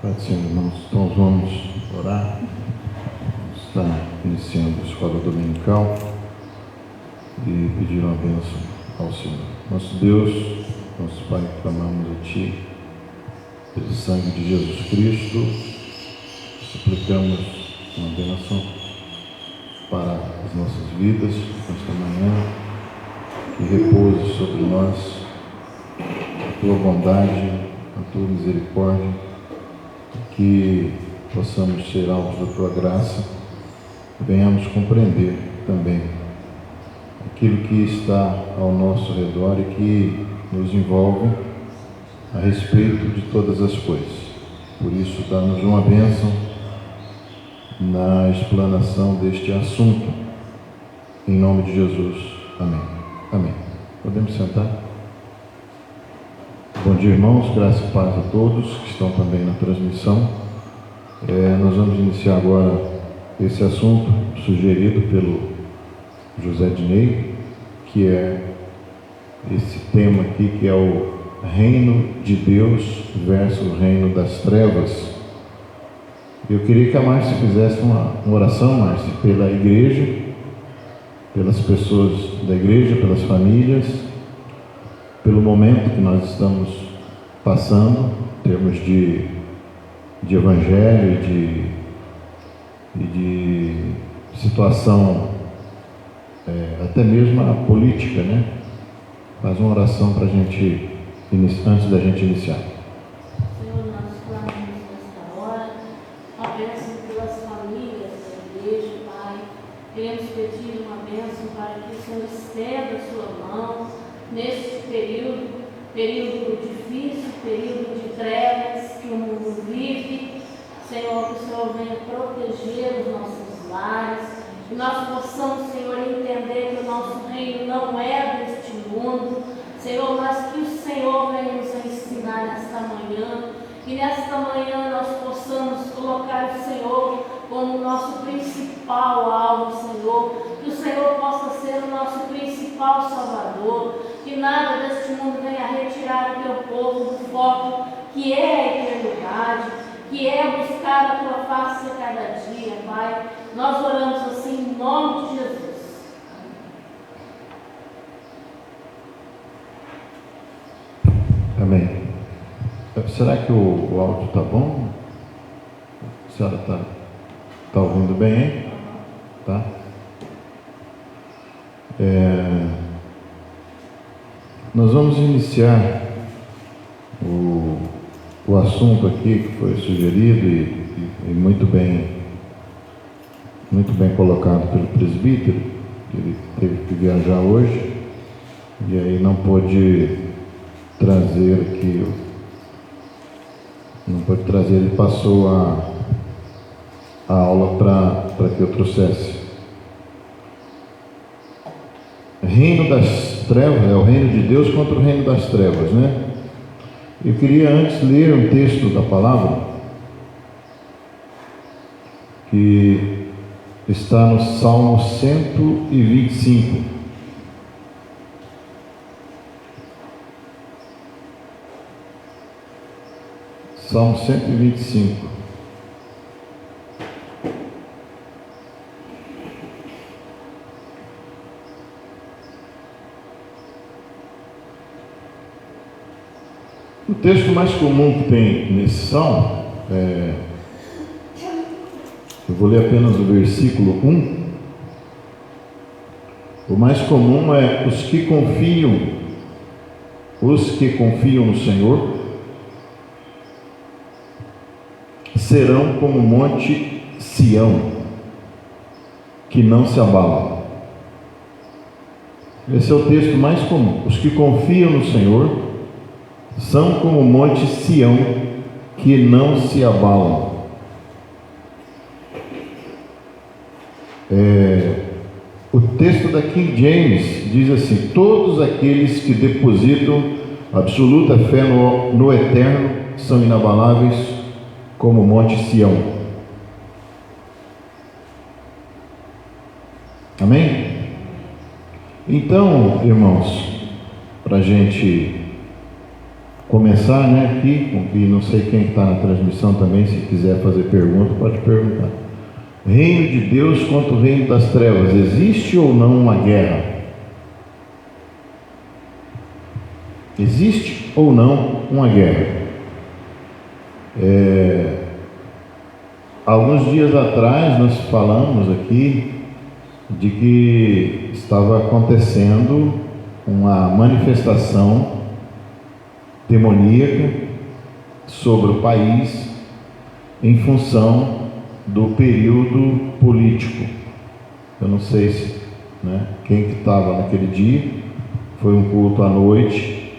Pai do Senhor, irmãos, então vamos orar. Está iniciando a escola dominical e pedir uma bênção ao Senhor. Nosso Deus, nosso Pai, clamamos a Ti, pelo sangue de Jesus Cristo, suplicamos uma bênção para as nossas vidas nesta manhã, que repouse sobre nós a Tua bondade, a Tua misericórdia, que possamos ser alvos da Tua graça, venhamos compreender também aquilo que está ao nosso redor e que nos envolve a respeito de todas as coisas. Por isso, dá-nos uma bênção na explanação deste assunto, em nome de Jesus. Amém. Amém. Podemos sentar? Bom dia, irmãos, graça e paz a todos que estão também na transmissão. Nós vamos iniciar agora esse assunto sugerido pelo José Dinei, que é esse tema aqui, que é o reino de Deus versus o reino das trevas. Eu queria que a Márcia fizesse uma oração, Márcia, pela igreja, pelas pessoas da igreja, pelas famílias, pelo momento que nós estamos passando, em termos de evangelho e de situação, até mesmo a política, né? Faz uma oração para a gente, antes da gente iniciar. Senhor, nós clamamos nesta hora, uma bênção pelas famílias da igreja, Pai. Queremos pedir uma bênção para que o Senhor estenda a sua mão neste período difícil, período de trevas que o mundo vive. Senhor, que o Senhor venha proteger os nossos lares, que nós possamos, Senhor, entender que o nosso reino não é deste mundo, Senhor, mas que o Senhor venha nos ensinar nesta manhã, que nesta manhã nós possamos colocar o Senhor como nosso principal alvo, Senhor, que o Senhor possa ser o nosso principal Salvador, que nada deste mundo venha retirar o Teu povo do foco, que é a eternidade, que é buscar a Tua face a cada dia, Pai. Nós oramos assim em nome de Jesus. será que o áudio está bom? A senhora está ouvindo bem, hein? Tá? Nós vamos iniciar o assunto aqui que foi sugerido e muito bem colocado pelo presbítero. Ele teve que viajar hoje e aí não pôde trazer aqui, ele passou a aula para que eu trouxesse. Reino das trevas, é o reino de Deus contra o reino das trevas, né? Eu queria antes ler um texto da palavra que está no Salmo 125. Salmo 125. O texto mais comum que tem nesse salmo eu vou ler apenas o versículo 1. O mais comum é: os que confiam no Senhor serão como o monte Sião, que não se abala. Esse é o texto mais comum. Os que confiam no Senhor são como o monte Sião, que não se abalam. O texto da King James diz assim: todos aqueles que depositam absoluta fé no Eterno são inabaláveis como o monte Sião. Amém? Então, irmãos, para a gente começar, né, aqui, e não sei quem está na transmissão também, se quiser fazer pergunta, pode perguntar. Reino de Deus contra o reino das trevas, existe ou não uma guerra? Existe ou não uma guerra? Alguns dias atrás nós falamos aqui de que estava acontecendo uma manifestação demoníaca sobre o país em função do período político. Eu não sei se, quem que estava naquele dia. Foi um culto à noite.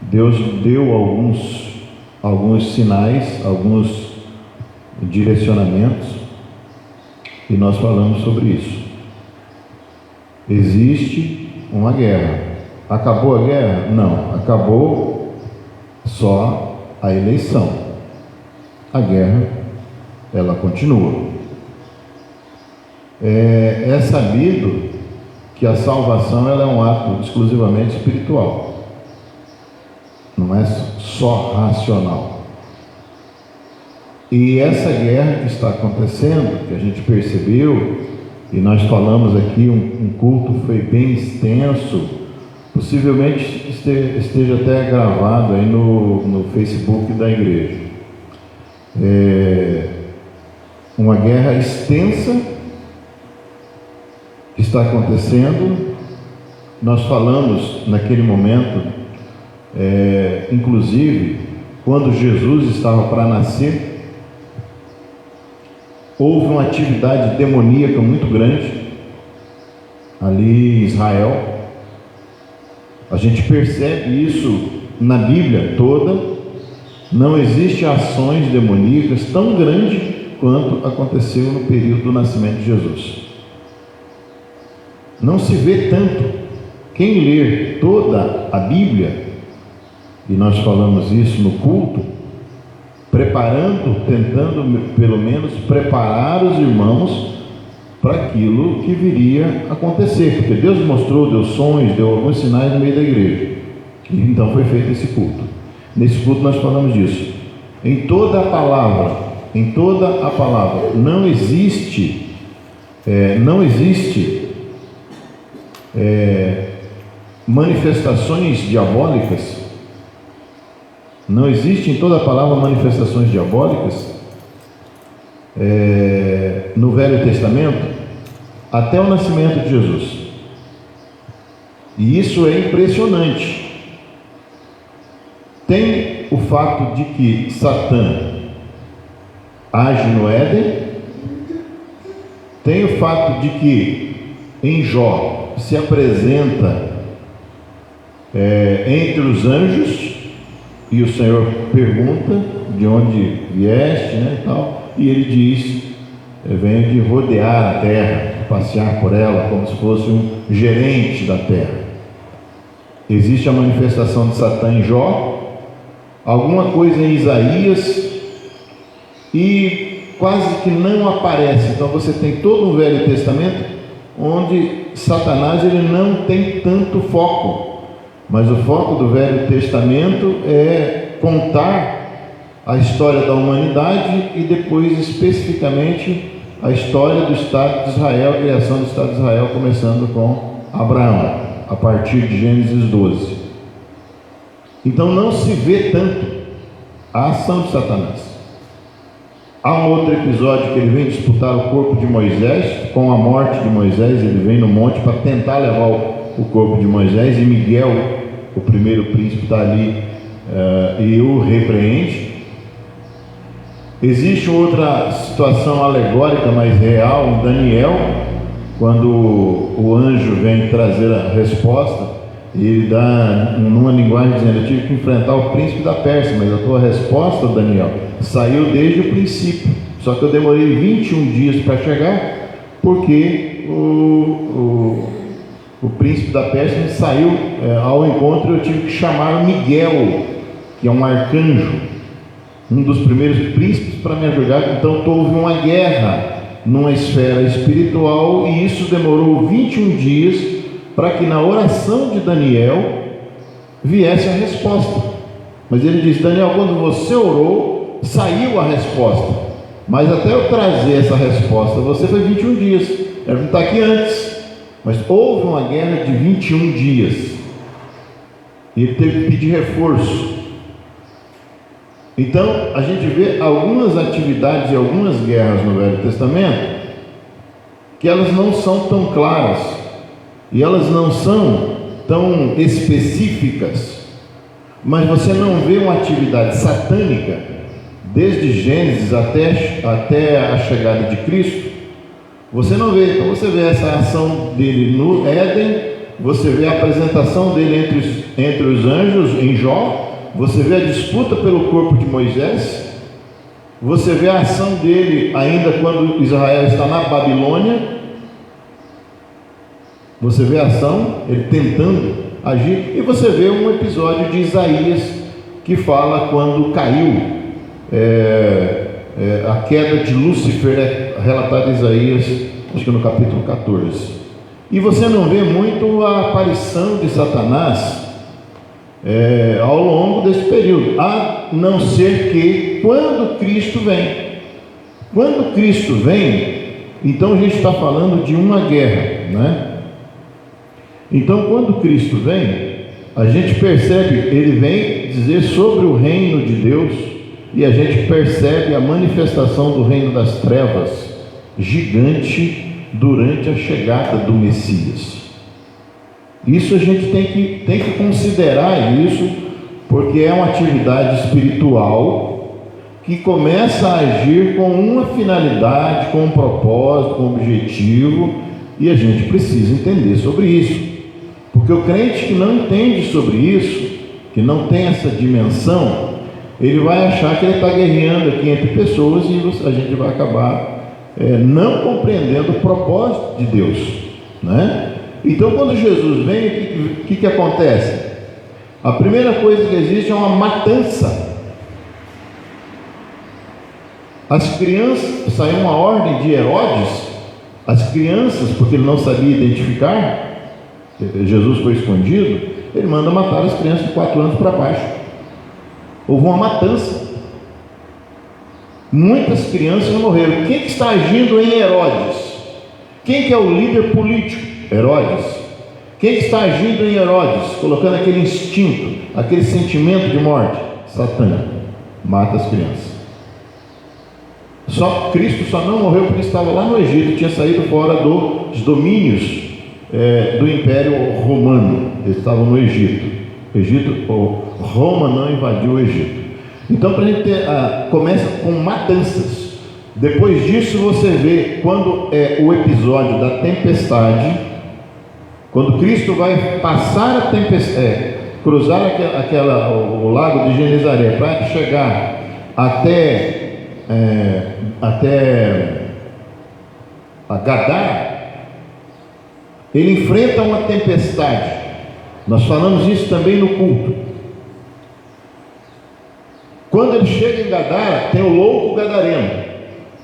Deus deu alguns sinais, alguns direcionamentos, e nós falamos sobre isso. Existe uma guerra. Acabou a guerra? Não, acabou só a eleição. A guerra, ela continua. É sabido que a salvação, ela é um ato exclusivamente espiritual, não é só racional. E essa guerra que está acontecendo, que a gente percebeu, e nós falamos aqui, um culto foi bem extenso, possivelmente esteja até gravado aí no Facebook da igreja. Uma guerra extensa que está acontecendo. Nós falamos naquele momento, inclusive, quando Jesus estava para nascer, houve uma atividade demoníaca muito grande ali em Israel. A gente percebe isso na Bíblia toda. Não existe ações demoníacas tão grandes quanto aconteceu no período do nascimento de Jesus. Não se vê tanto. Quem ler toda a Bíblia, e nós falamos isso no culto, tentando pelo menos preparar os irmãos para aquilo que viria a acontecer, porque Deus mostrou, deu sonhos, deu alguns sinais no meio da igreja, e então foi feito esse culto. Nesse culto nós falamos disso. Em toda a palavra, não existe manifestações diabólicas Não existe em toda a palavra manifestações diabólicas. No Velho Testamento, até o nascimento de Jesus. E isso é impressionante. Tem o fato de que Satã age no Éden. Tem o fato de que em Jó se apresenta entre os anjos, e o Senhor pergunta de onde vieste, né, e tal, e ele diz: venho de rodear a terra, passear por ela, como se fosse um gerente da terra. Existe a manifestação de Satã em Jó, alguma coisa em Isaías, e quase que não aparece. Então você tem todo um Velho Testamento onde Satanás ele não tem tanto foco, mas o foco do Velho Testamento é contar a história da humanidade e depois especificamente a história do Estado de Israel, a criação do Estado de Israel, começando com Abraão, a partir de Gênesis 12. Então não se vê tanto a ação de Satanás. Há um outro episódio que ele vem disputar o corpo de Moisés. Com a morte de Moisés, ele vem no monte para tentar levar o corpo de Moisés, e Miguel, o primeiro príncipe, está ali e o repreende. Existe outra situação alegórica, mas real, em Daniel, quando o anjo vem trazer a resposta, ele dá numa linguagem dizendo: eu tive que enfrentar o príncipe da Pérsia, mas a tua resposta, Daniel, saiu desde o princípio, só que eu demorei 21 dias para chegar, porque o príncipe da Pérsia saiu ao encontro, eu tive que chamar Miguel, que é um arcanjo, um dos primeiros príncipes, para me ajudar. Então houve uma guerra numa esfera espiritual, e isso demorou 21 dias para que na oração de Daniel viesse a resposta. Mas ele diz: Daniel, quando você orou, saiu a resposta, mas até eu trazer essa resposta, você foi 21 dias. Ela não está aqui antes, mas houve uma guerra de 21 dias, e ele teve que pedir reforço. Então a gente vê algumas atividades e algumas guerras no Velho Testamento que elas não são tão claras, e elas não são tão específicas, mas você não vê uma atividade satânica desde Gênesis até a chegada de Cristo. Você não vê. Então você vê essa ação dele no Éden, você vê a apresentação dele entre os anjos em Jó, você vê a disputa pelo corpo de Moisés, você vê a ação dele ainda quando Israel está na Babilônia. Você vê a ação, ele tentando agir, e você vê um episódio de Isaías que fala quando caiu, a queda de Lúcifer é relatada em Isaías, acho que no capítulo 14. E você não vê muito a aparição de Satanás ao longo desse período, a não ser que quando Cristo vem. Quando Cristo vem, então a gente está falando de uma guerra, né? Então, quando Cristo vem, a gente percebe, ele vem dizer sobre o reino de Deus, e a gente percebe a manifestação do reino das trevas gigante durante a chegada do Messias. Isso a gente tem que considerar isso, porque é uma atividade espiritual que começa a agir com uma finalidade, com um propósito, com um objetivo, e a gente precisa entender sobre isso. Porque o crente que não entende sobre isso, que não tem essa dimensão, ele vai achar que ele está guerreando aqui entre pessoas, e a gente vai acabar não compreendendo o propósito de Deus, né? Então, quando Jesus vem, o que acontece? A primeira coisa que existe é uma matança. As crianças, saiu uma ordem de Herodes, as crianças, porque ele não sabia identificar, Jesus foi escondido, ele manda matar as crianças de 4 anos para baixo. Houve uma matança, muitas crianças morreram. Quem que está agindo em Herodes? Quem que é o líder político? Herodes. Quem que está agindo em Herodes, colocando aquele instinto, aquele sentimento de morte? Satã mata as crianças. Cristo só não morreu porque estava lá no Egito, tinha saído fora dos domínios do Império Romano. Eles estavam no Egito. Roma não invadiu o Egito. Então, para a gente ter, começa com matanças. Depois disso, você vê quando é o episódio da tempestade, quando Cristo vai passar a tempestade, cruzar o lago de Genezaré para chegar até a Gadara, ele enfrenta uma tempestade. Nós falamos isso também no culto. Quando ele chega em Gadara, tem o louco gadareno.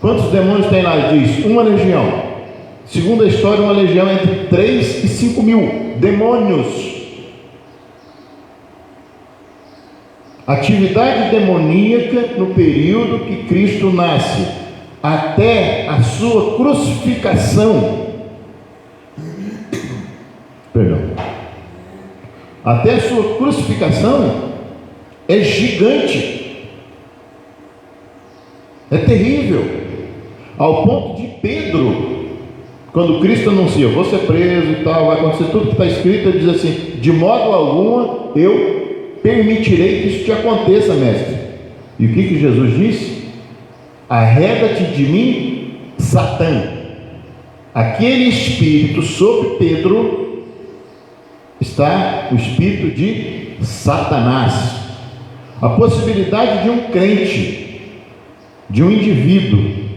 Quantos demônios tem lá? Ele diz, uma legião. Segundo a história, uma legião entre 3 e 5 mil demônios. Atividade demoníaca no período que Cristo nasce, até a sua crucificação. Perdão. Até a sua crucificação é gigante. É terrível. Ao ponto de Pedro, quando Cristo anuncia, vou ser preso e tal, vai acontecer tudo que está escrito, ele diz assim, de modo algum eu permitirei que isso te aconteça, mestre. E o que Jesus disse? Arreda-te de mim, Satã. Aquele espírito sobre Pedro está o espírito de Satanás. A possibilidade de um crente, de um indivíduo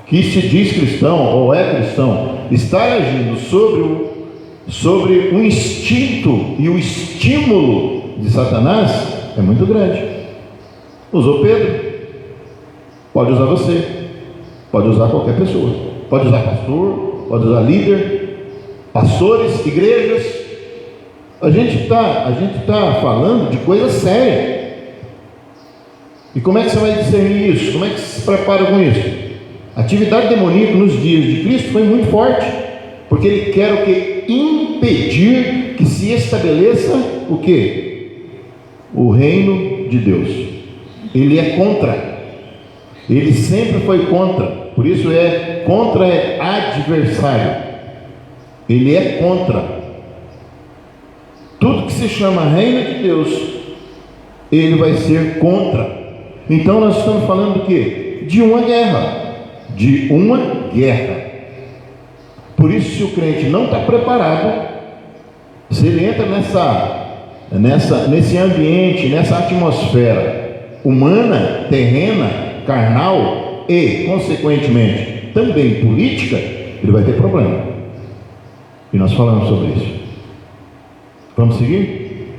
que se diz cristão ou é cristão, estar agindo sobre o instinto e o estímulo de Satanás é muito grande. Usou Pedro, pode usar você, pode usar qualquer pessoa, pode usar pastor, pode usar líder, pastores, igrejas. A gente está falando de coisa séria. E como é que você vai discernir isso? Como é que você se prepara com isso? A atividade demoníaca nos dias de Cristo foi muito forte, porque ele quer o que? Impedir que se estabeleça o que? O reino de Deus. Ele é contra. Ele sempre foi contra. Por isso contra é adversário. Ele é contra. Tudo que se chama reino de Deus, ele vai ser contra. Então nós estamos falando do que? De uma guerra. De uma guerra. Por isso, se o crente não está preparado, se ele entra nesse ambiente, nessa atmosfera humana, terrena, carnal e, consequentemente, também política, ele vai ter problema. E nós falamos sobre isso. Vamos seguir?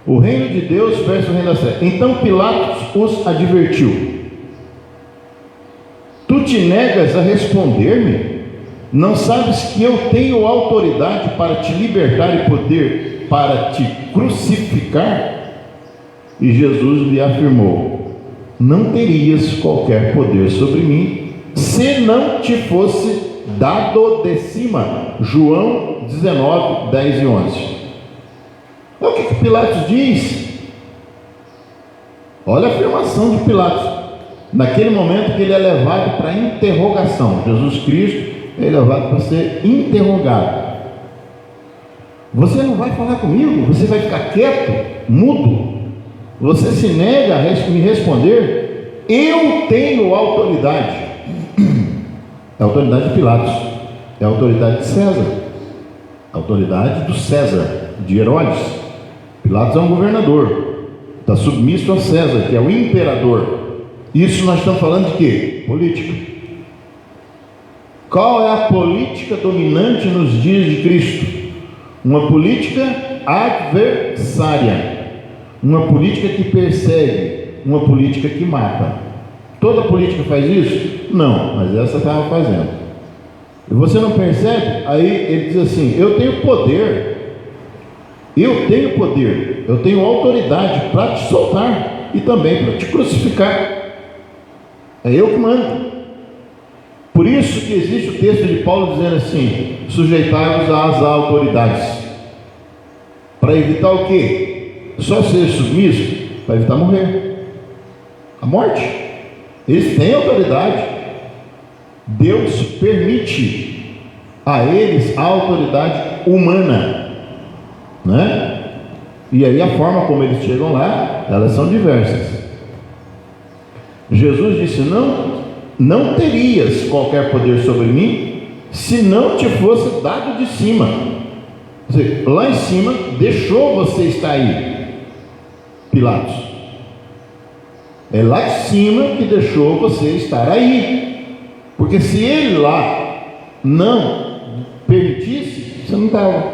O reino de Deus versus o reino das trevas. Então Pilatos os advertiu: tu te negas a responder-me? Não sabes que eu tenho autoridade para te libertar e poder para te crucificar? E Jesus lhe afirmou: não terias qualquer poder sobre mim, se não te fosse dado de cima. João 19, 10 e 11. Olha o que Pilatos diz. Olha a afirmação de Pilatos. Naquele momento que ele é levado para interrogação, Jesus Cristo é levado para ser interrogado. Você não vai falar comigo? Você vai ficar quieto, mudo? Você se nega a me responder? Eu tenho autoridade. É a autoridade de Pilatos, é a autoridade de César, a autoridade do César, de Herodes. Pilatos é um governador, está submisso a César, que é o imperador. Isso nós estamos falando de quê? Política. Qual é a política dominante nos dias de Cristo? Uma política adversária, uma política que persegue, uma política que mata. Toda política faz isso? Não, mas essa estava fazendo. E você não percebe? Aí ele diz assim: eu tenho poder, eu tenho autoridade para te soltar e também para te crucificar. É eu que mando. Por isso que existe o texto de Paulo dizendo assim: sujeitai-vos às autoridades, para evitar o quê? Só ser submisso para evitar morrer. A morte. Eles têm autoridade. Deus permite a eles a autoridade humana, né? E aí a forma como eles chegam lá, elas são diversas. Jesus disse: não terias qualquer poder sobre mim, se não te fosse dado de cima. Quer dizer, lá em cima deixou você estar aí, Pilatos. É lá de cima que deixou você estar aí. Porque se ele lá não permitisse, você não estava.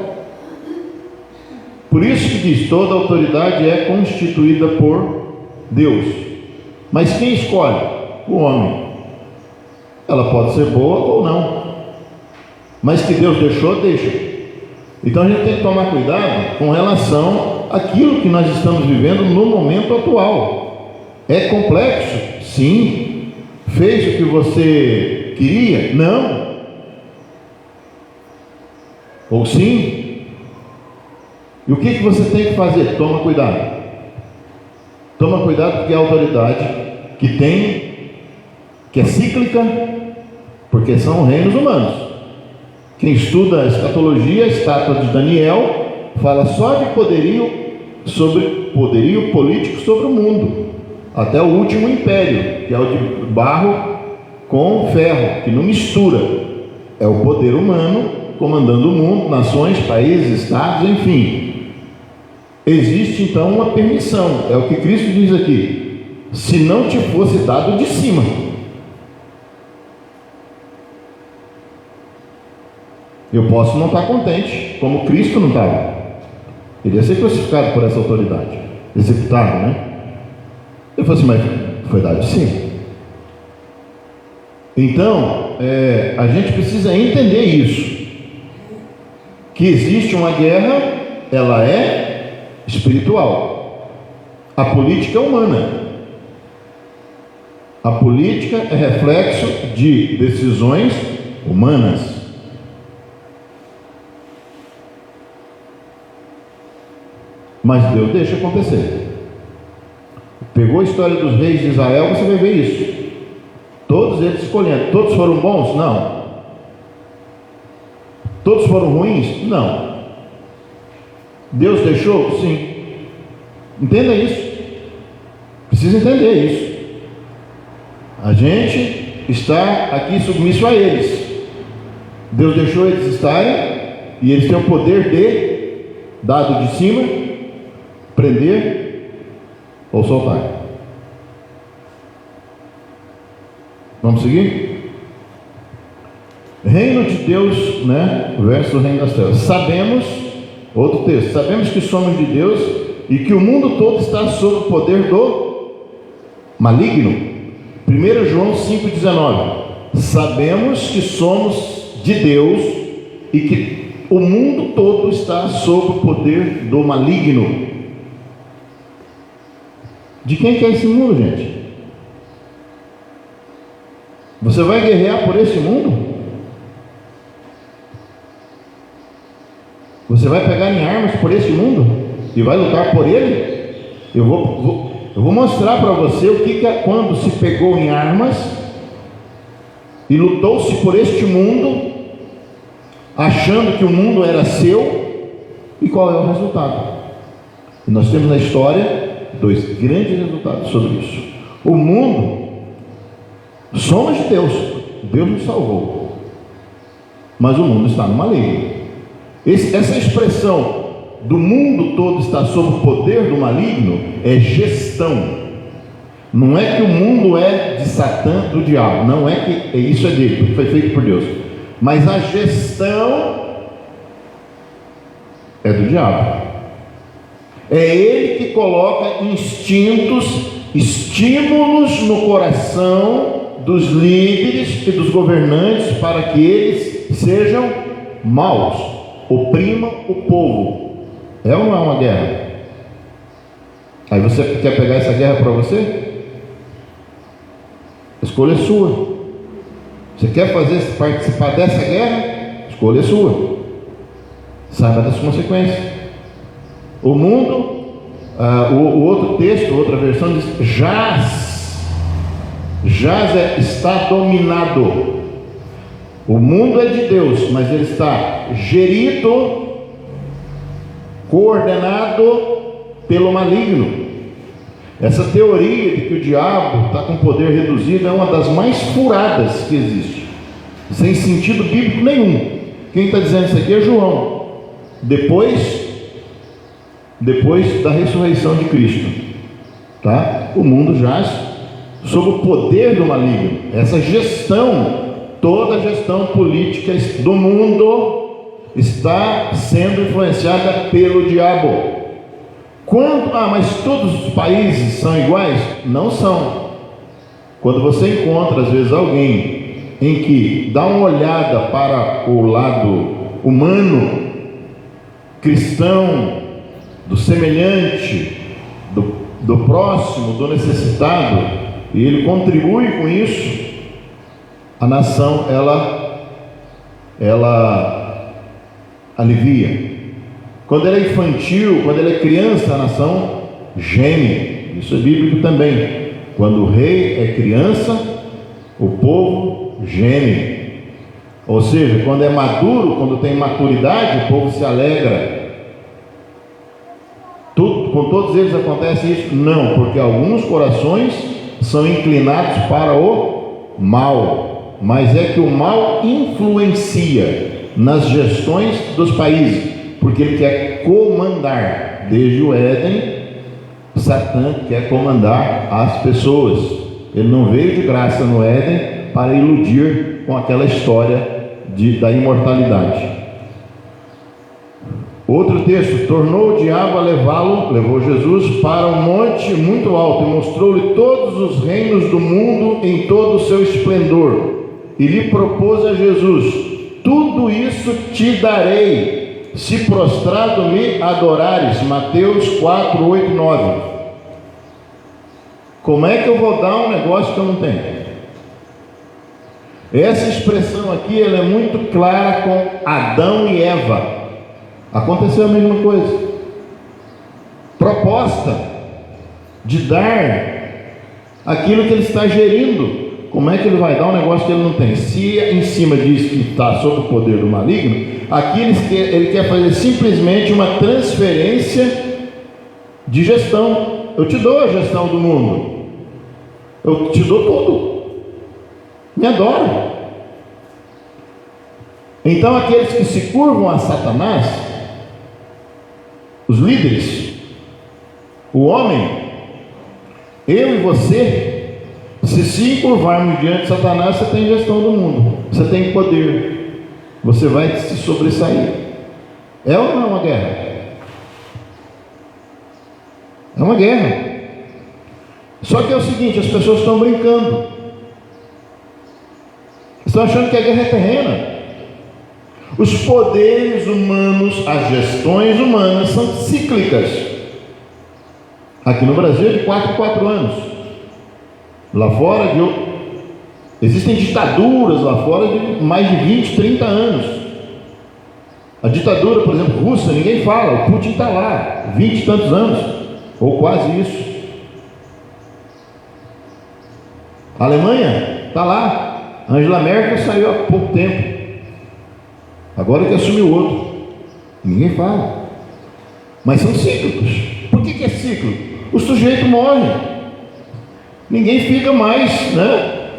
Por isso que diz: toda autoridade é constituída por Deus. Mas quem escolhe? O homem. Ela pode ser boa ou não, mas que Deus deixou, deixa. Então a gente tem que tomar cuidado com relação àquilo que nós estamos vivendo no momento atual. É complexo? Sim. Fez o que você queria? Não. Ou sim? E o que você tem que fazer? Toma cuidado. Toma cuidado, porque a autoridade que tem, que é cíclica, porque são reinos humanos. Quem estuda a escatologia, a estátua de Daniel, fala só de poderio político sobre o mundo, até o último império, que é o de barro com ferro, que não mistura. É o poder humano comandando o mundo, nações, países, estados, enfim. Existe então uma permissão, é o que Cristo diz aqui: se não te fosse dado de cima. Eu posso não estar contente, como Cristo não estava. Ele ia ser crucificado por essa autoridade, executado, né? Ele falou assim: mas foi dado de cima. Então, a gente precisa entender isso, que existe uma guerra, ela é espiritual. A política é humana. A política é reflexo de decisões humanas. Mas Deus deixa acontecer. Pegou a história dos reis de Israel, você vai ver isso. Todos eles escolhendo. Todos foram bons? Não. Todos foram ruins? Não. Deus deixou? Sim. Entenda isso. Precisa entender isso. A gente está aqui submisso a eles. Deus deixou eles estarem, e eles têm o poder de, dado de cima, prender ou soltar. Vamos seguir? Reino de Deus, né? Versus reino das trevas. Sabemos, outro texto, sabemos que somos de Deus e que o mundo todo está sob o poder do maligno. 1 João 5,19. Sabemos que somos de Deus e que o mundo todo está sob o poder do maligno. De quem que é esse mundo, gente? Você vai guerrear por esse mundo? Você vai pegar em armas por esse mundo e vai lutar por ele? Eu vou mostrar para você o que é quando se pegou em armas e lutou-se por este mundo, achando que o mundo era seu, e qual é o resultado. E nós temos na história dois grandes resultados sobre isso. O mundo, somos de Deus, Deus nos salvou, mas o mundo está no maligno. Essa expressão do mundo todo está sob o poder do maligno é gestão. Não é que o mundo é de Satã, do diabo, não é que isso é dele, porque foi feito por Deus, mas a gestão é do diabo. É ele que coloca instintos, estímulos no coração dos líderes e dos governantes para que eles sejam maus, oprimam o povo. É ou não é uma guerra? Aí você quer pegar essa guerra para você? A escolha é sua. Você quer participar dessa guerra? A escolha é sua. Saiba das consequências. O mundo O outro texto, outra versão diz: jaz está dominado. O mundo é de Deus, mas ele está gerido, coordenado pelo maligno. Essa teoria de que o diabo está com poder reduzido é uma das mais furadas que existe, sem sentido bíblico nenhum. Quem está dizendo isso aqui é João, depois da ressurreição de Cristo, tá? O mundo jaz sob o poder do maligno. Essa gestão, toda a gestão política do mundo está sendo influenciada pelo diabo. Mas todos os países são iguais? Não são. Quando você encontra às vezes alguém em que dá uma olhada para o lado humano, cristão, do semelhante, do próximo, do necessitado, e ele contribui com isso, a nação ela alivia. Quando ela é infantil, quando ela é criança, a nação geme. Isso é bíblico também. Quando o rei é criança, o povo geme. Ou seja, quando é maduro, quando tem maturidade, o povo se alegra. Com todos eles acontece isso? Não, porque alguns corações são inclinados para o mal. Mas é que o mal influencia nas gestões dos países, porque ele quer comandar. Desde o Éden, Satã quer comandar as pessoas. Ele não veio de graça no Éden para iludir com aquela história da imortalidade. Outro texto: tornou o diabo a levou Jesus para um monte muito alto e mostrou-lhe todos os reinos do mundo em todo o seu esplendor, e lhe propôs a Jesus: tudo isso te darei, se prostrado me adorares. Mateus 4, 8, 9. Como é que eu vou dar um negócio que eu não tenho? Essa expressão aqui, ela é muito clara com Adão e Eva. Aconteceu a mesma coisa. Proposta de dar aquilo que ele está gerindo. Como é que ele vai dar um negócio que ele não tem? Se em cima diz que está sob o poder do maligno, aqui ele quer fazer simplesmente uma transferência de gestão. Eu te dou a gestão do mundo, eu te dou tudo, me adora. Então aqueles que se curvam a Satanás, os líderes, o homem, eu e você, se encurvarmos diante de Satanás, você tem gestão do mundo, você tem poder, você vai se sobressair. É ou não é uma guerra? É uma guerra. Só que é o seguinte: as pessoas estão brincando, estão achando que a guerra é terrena. Os poderes humanos, as gestões humanas são cíclicas. Aqui no Brasil é de 4 em 4 anos. Lá fora existem ditaduras lá fora de mais de 20, 30 anos. A ditadura, por exemplo, russa, ninguém fala. O Putin está lá, 20 e tantos anos, ou quase isso. A Alemanha está lá. Angela Merkel saiu há pouco tempo. Agora que assumiu outro, ninguém fala. Mas são cíclicos. Por que é cíclico? O sujeito morre, ninguém fica mais, né?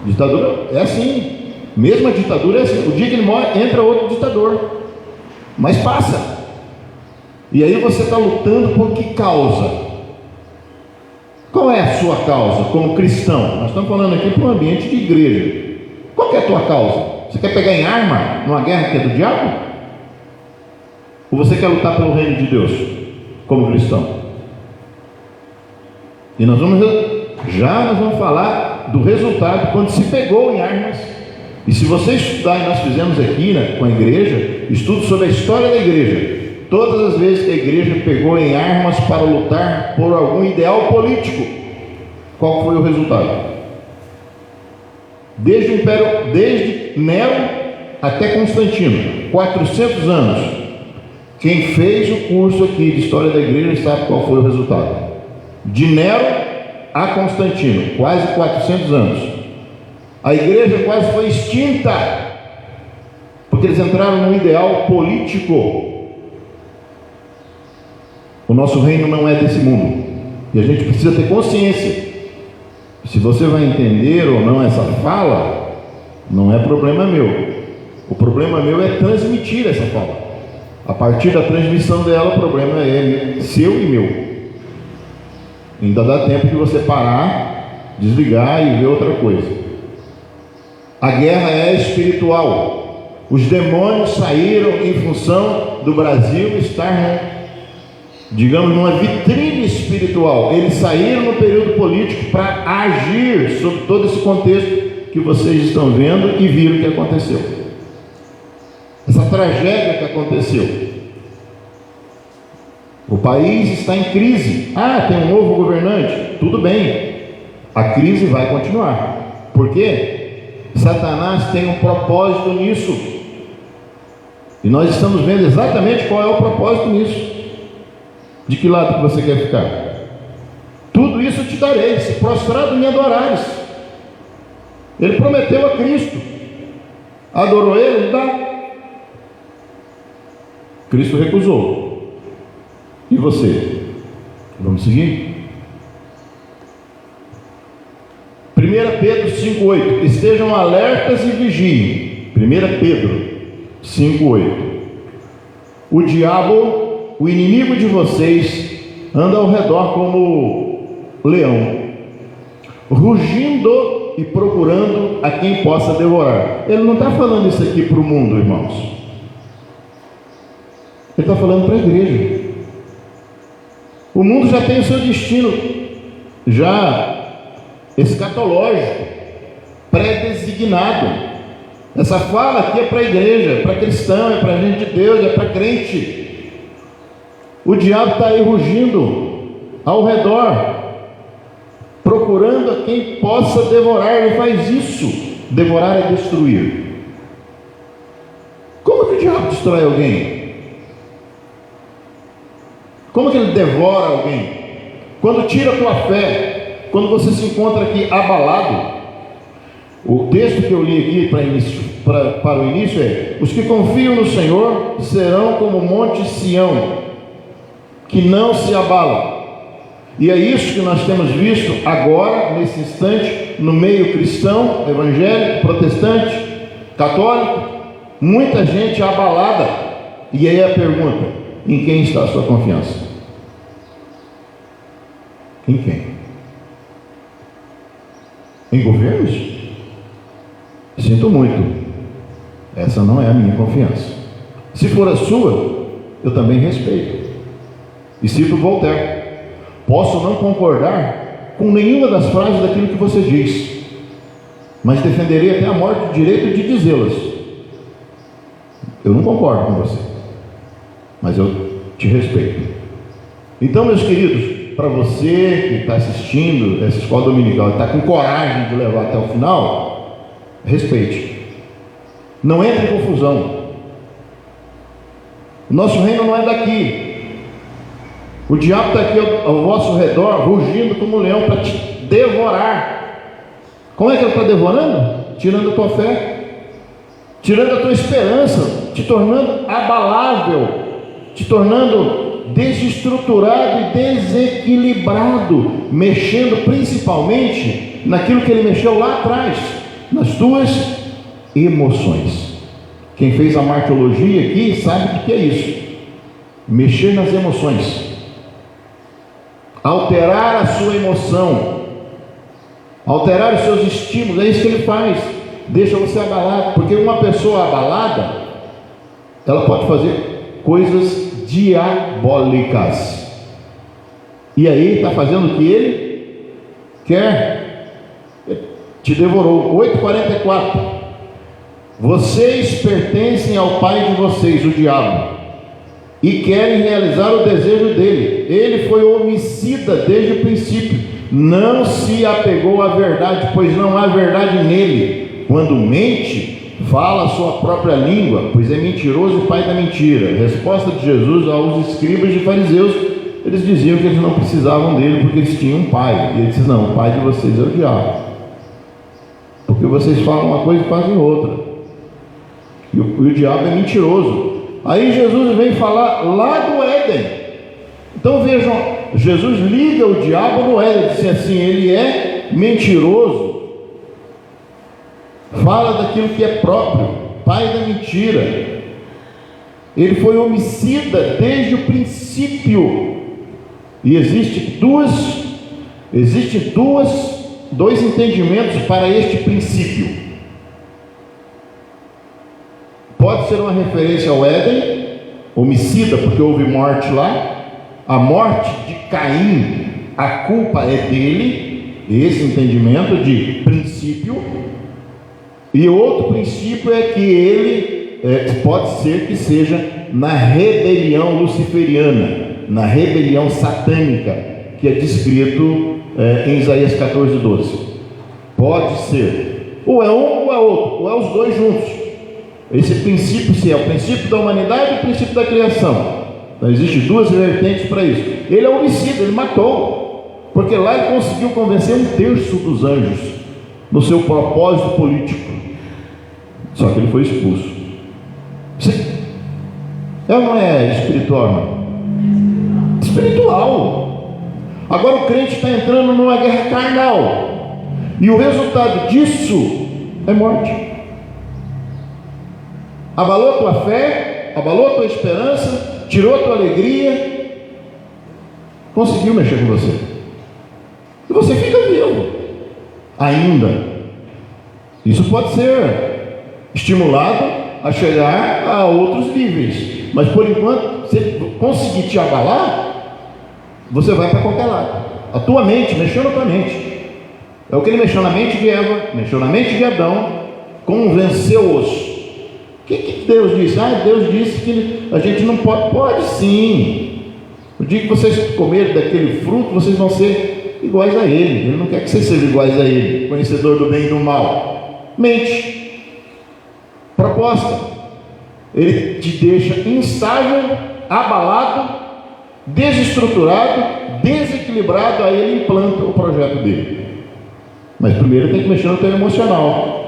Ditadura é assim. Mesmo a ditadura é assim. O dia que ele morre, entra outro ditador, mas passa. E aí você está lutando por que causa? Qual é a sua causa como cristão? Nós estamos falando aqui para um ambiente de igreja. Qual que é a tua causa? Você quer pegar em arma numa guerra que é do diabo? Ou você quer lutar pelo reino de Deus como cristão? E nós vamos falar do resultado quando se pegou em armas. E se você estudar, e nós fizemos aqui, né, com a igreja, estudo sobre a história da igreja. Todas as vezes que a igreja pegou em armas para lutar por algum ideal político, qual foi o resultado? Desde Nero até Constantino, 400 anos. Quem fez o curso aqui de História da Igreja sabe qual foi o resultado. De Nero a Constantino, quase 400 anos. A igreja quase foi extinta, porque eles entraram num ideal político. O nosso reino não é desse mundo, e a gente precisa ter consciência. Se você vai entender ou não essa fala, não é problema meu. O problema meu é transmitir essa fala. A partir da transmissão dela, o problema é seu e meu. Ainda dá tempo de você parar, desligar e ver outra coisa. A guerra é espiritual. Os demônios saíram em função do Brasil estar, digamos, numa vitrine espiritual. Eles saíram no período político para agir sobre todo esse contexto que vocês estão vendo e viram que aconteceu. Essa tragédia que aconteceu. O país está em crise. Tem um novo governante. Tudo bem. A crise vai continuar. Por quê? Satanás tem um propósito nisso. E nós estamos vendo exatamente qual é o propósito nisso. De que lado que você quer ficar? Tudo isso te darei, se prostrado me adorares. Ele prometeu a Cristo. Adorou ele? Não dá. Cristo recusou. E você? Vamos seguir? 1 Pedro 5,8. Estejam alertas e vigiem. 1 Pedro 5,8. O diabo, o inimigo de vocês, anda ao redor como leão, rugindo e procurando a quem possa devorar. Ele não está falando isso aqui para o mundo, irmãos. Ele está falando para a igreja. O mundo já tem o seu destino já escatológico, pré-designado. Essa fala aqui é para a igreja, é para cristão, é para gente de Deus, é para crente. O diabo está aí rugindo ao redor, procurando a quem possa devorar. Ele faz isso. Devorar é destruir. Como que o diabo destrói alguém? Como que ele devora alguém? Quando tira a tua fé, quando você se encontra aqui abalado. O texto que eu li aqui para o início é: os que confiam no Senhor serão como o monte Sião, que não se abala. E é isso que nós temos visto agora, nesse instante, no meio cristão, evangélico, protestante, católico, muita gente abalada. E aí a pergunta: em quem está a sua confiança? Em quem? Em governos? Sinto muito, essa não é a minha confiança. Se for a sua, eu também respeito. E cito Voltaire: posso não concordar com nenhuma das frases daquilo que você diz, mas defenderei até a morte o direito de dizê-las. Eu não concordo com você, mas eu te respeito. Então, meus queridos, para você que está assistindo essa escola dominical e está com coragem de levar até o final, respeite. Não entre em confusão. O nosso reino não é daqui. O diabo está aqui ao vosso redor, rugindo como um leão para te devorar. Como é que ele está devorando? Tirando a tua fé, tirando a tua esperança, te tornando abalável, te tornando desestruturado e desequilibrado, mexendo principalmente naquilo que ele mexeu lá atrás, nas tuas emoções. Quem fez a martiologia aqui sabe o que é isso: mexer nas emoções, alterar a sua emoção, alterar os seus estímulos. É isso que ele faz, deixa você abalado, porque uma pessoa abalada, ela pode fazer coisas diabólicas. E aí está fazendo o que ele quer. Te devorou. 8,44. Vocês pertencem ao pai de vocês, o diabo, e querem realizar o desejo dele. Ele foi homicida desde o princípio, não se apegou à verdade, pois não há verdade nele. Quando mente, fala a sua própria língua, pois é mentiroso e pai da mentira. Resposta de Jesus aos escribas e fariseus: eles diziam que eles não precisavam dele porque eles tinham um pai. E ele disse: não, o pai de vocês é o diabo, porque vocês falam uma coisa e fazem outra, e o diabo é mentiroso. Aí Jesus vem falar lá do Éden. Então vejam, Jesus liga o diabo no Éden, diz assim: ele é mentiroso, fala daquilo que é próprio, pai da mentira. Ele foi homicida desde o princípio. E existe dois entendimentos para este princípio. Pode ser uma referência ao Éden, homicida, porque houve morte lá. A morte de Caim, a culpa é dele, esse entendimento de princípio. E outro princípio é que ele pode ser que seja na rebelião luciferiana, na rebelião satânica, que é descrito em Isaías 14:12. Pode ser, ou é um ou é outro, ou é os dois juntos. Esse princípio, se é o princípio da humanidade e o princípio da criação. Então existem duas vertentes para isso. Ele é homicida, ele matou, porque lá ele conseguiu convencer 1/3 dos anjos no seu propósito político. Só que ele foi expulso. Sim. Ela não é espiritual, não? Espiritual. Agora o crente está entrando numa guerra carnal, e o resultado disso é morte. Abalou a tua fé, abalou a tua esperança, tirou a tua alegria, conseguiu mexer com você, e você fica vivo ainda. Isso pode ser estimulado a chegar a outros níveis, mas por enquanto, se ele conseguir te abalar, você vai para qualquer lado. A tua mente, mexeu na tua mente. É o que ele mexeu na mente de Eva, mexeu na mente de Adão, convenceu-os. O que Deus disse? Deus disse que a gente não pode. Pode sim. O dia que vocês comerem daquele fruto, vocês vão ser iguais a Ele. Ele não quer que vocês sejam iguais a Ele, conhecedor do bem e do mal. Mente. Proposta. Ele te deixa instável, abalado, desestruturado, desequilibrado. Aí ele implanta o projeto dele. Mas primeiro tem que mexer no teu emocional.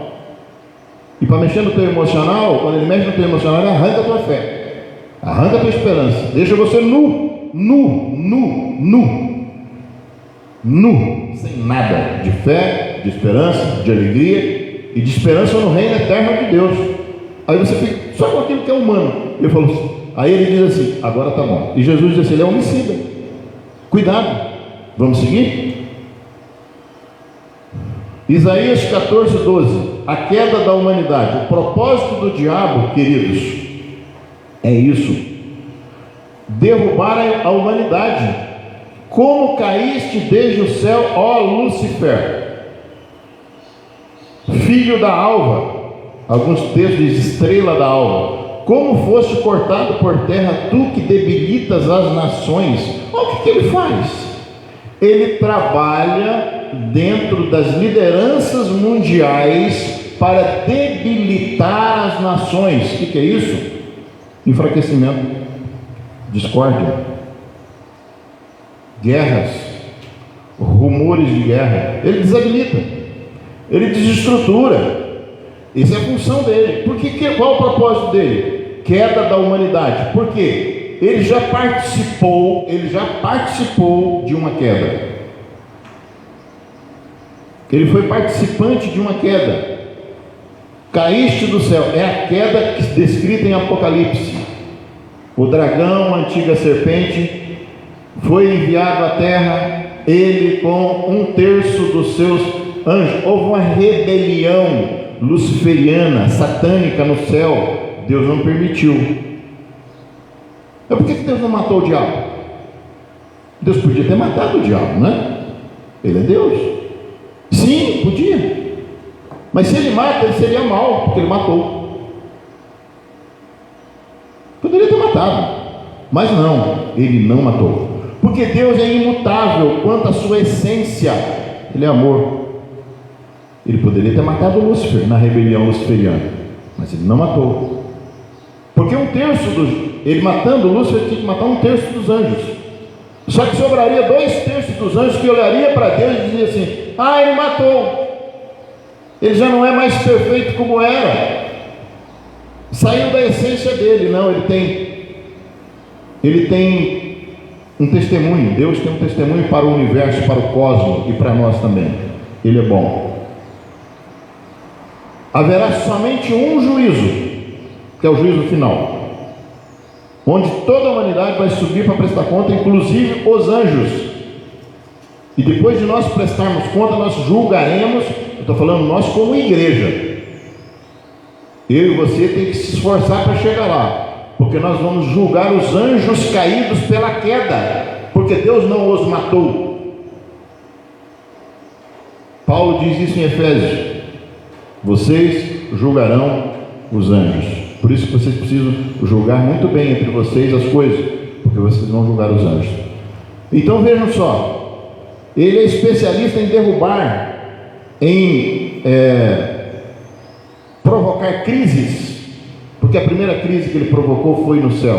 E para mexer no teu emocional, quando ele mexe no teu emocional, ele arranca a tua fé, arranca a tua esperança, deixa você nu, sem nada de fé, de esperança, de alegria e de esperança no reino eterno de Deus. Aí você fica só com aquilo que é humano. Ele falou assim, aí ele diz assim: agora tá bom. E Jesus diz assim: ele é homicida, cuidado. Vamos seguir? Isaías 14:12. A queda da humanidade. O propósito do diabo, queridos, é isso: derrubar a humanidade. Como caíste desde o céu, ó Lúcifer, filho da alva. Alguns textos dizem estrela da alva. Como foste cortado por terra, tu que debilitas as nações. Olha o que ele faz. Ele trabalha dentro das lideranças mundiais para debilitar as nações. O que é isso? Enfraquecimento, discórdia, guerras, rumores de guerra. Ele desabilita, ele desestrutura. Essa é a função dele. Qual o propósito dele? Queda da humanidade. Por quê? Ele já participou de uma queda. Ele foi participante de uma queda. Caíste do céu, é a queda descrita em Apocalipse. O dragão, a antiga serpente, foi enviado à terra, ele com 1/3 dos seus anjos. Houve uma rebelião luciferiana, satânica no céu. Deus não permitiu. Por que Deus não matou o diabo? Deus podia ter matado o diabo, né? Ele é Deus. Sim, podia. Mas se ele mata, ele seria mau, porque ele matou. Poderia ter matado, mas não, ele não matou. Porque Deus é imutável quanto à sua essência. Ele é amor. Ele poderia ter matado Lúcifer na rebelião luciferiana, Mas ele não matou. Porque ele matando Lúcifer, tinha que matar 1/3 dos anjos. Só que sobraria 2/3 dos anjos que olharia para Deus e dizia assim: ah, ele matou. Ele já não é mais perfeito como era. Saiu da essência dele. Não, ele tem um testemunho. Deus tem um testemunho para o universo, para o cosmos e para nós também. Ele é bom. Haverá somente um juízo, que é o juízo final, onde toda a humanidade vai subir para prestar conta, inclusive os anjos. E depois de nós prestarmos conta, nós julgaremos. Eu estou falando nós como igreja. Eu e você tem que se esforçar para chegar lá, porque nós vamos julgar os anjos caídos pela queda, porque Deus não os matou. Paulo diz isso em Efésios: vocês julgarão os anjos. Por isso que vocês precisam julgar muito bem entre vocês as coisas, porque vocês vão julgar os anjos. Então vejam só, ele é especialista em derrubar, em provocar crises, porque a primeira crise que ele provocou foi no céu,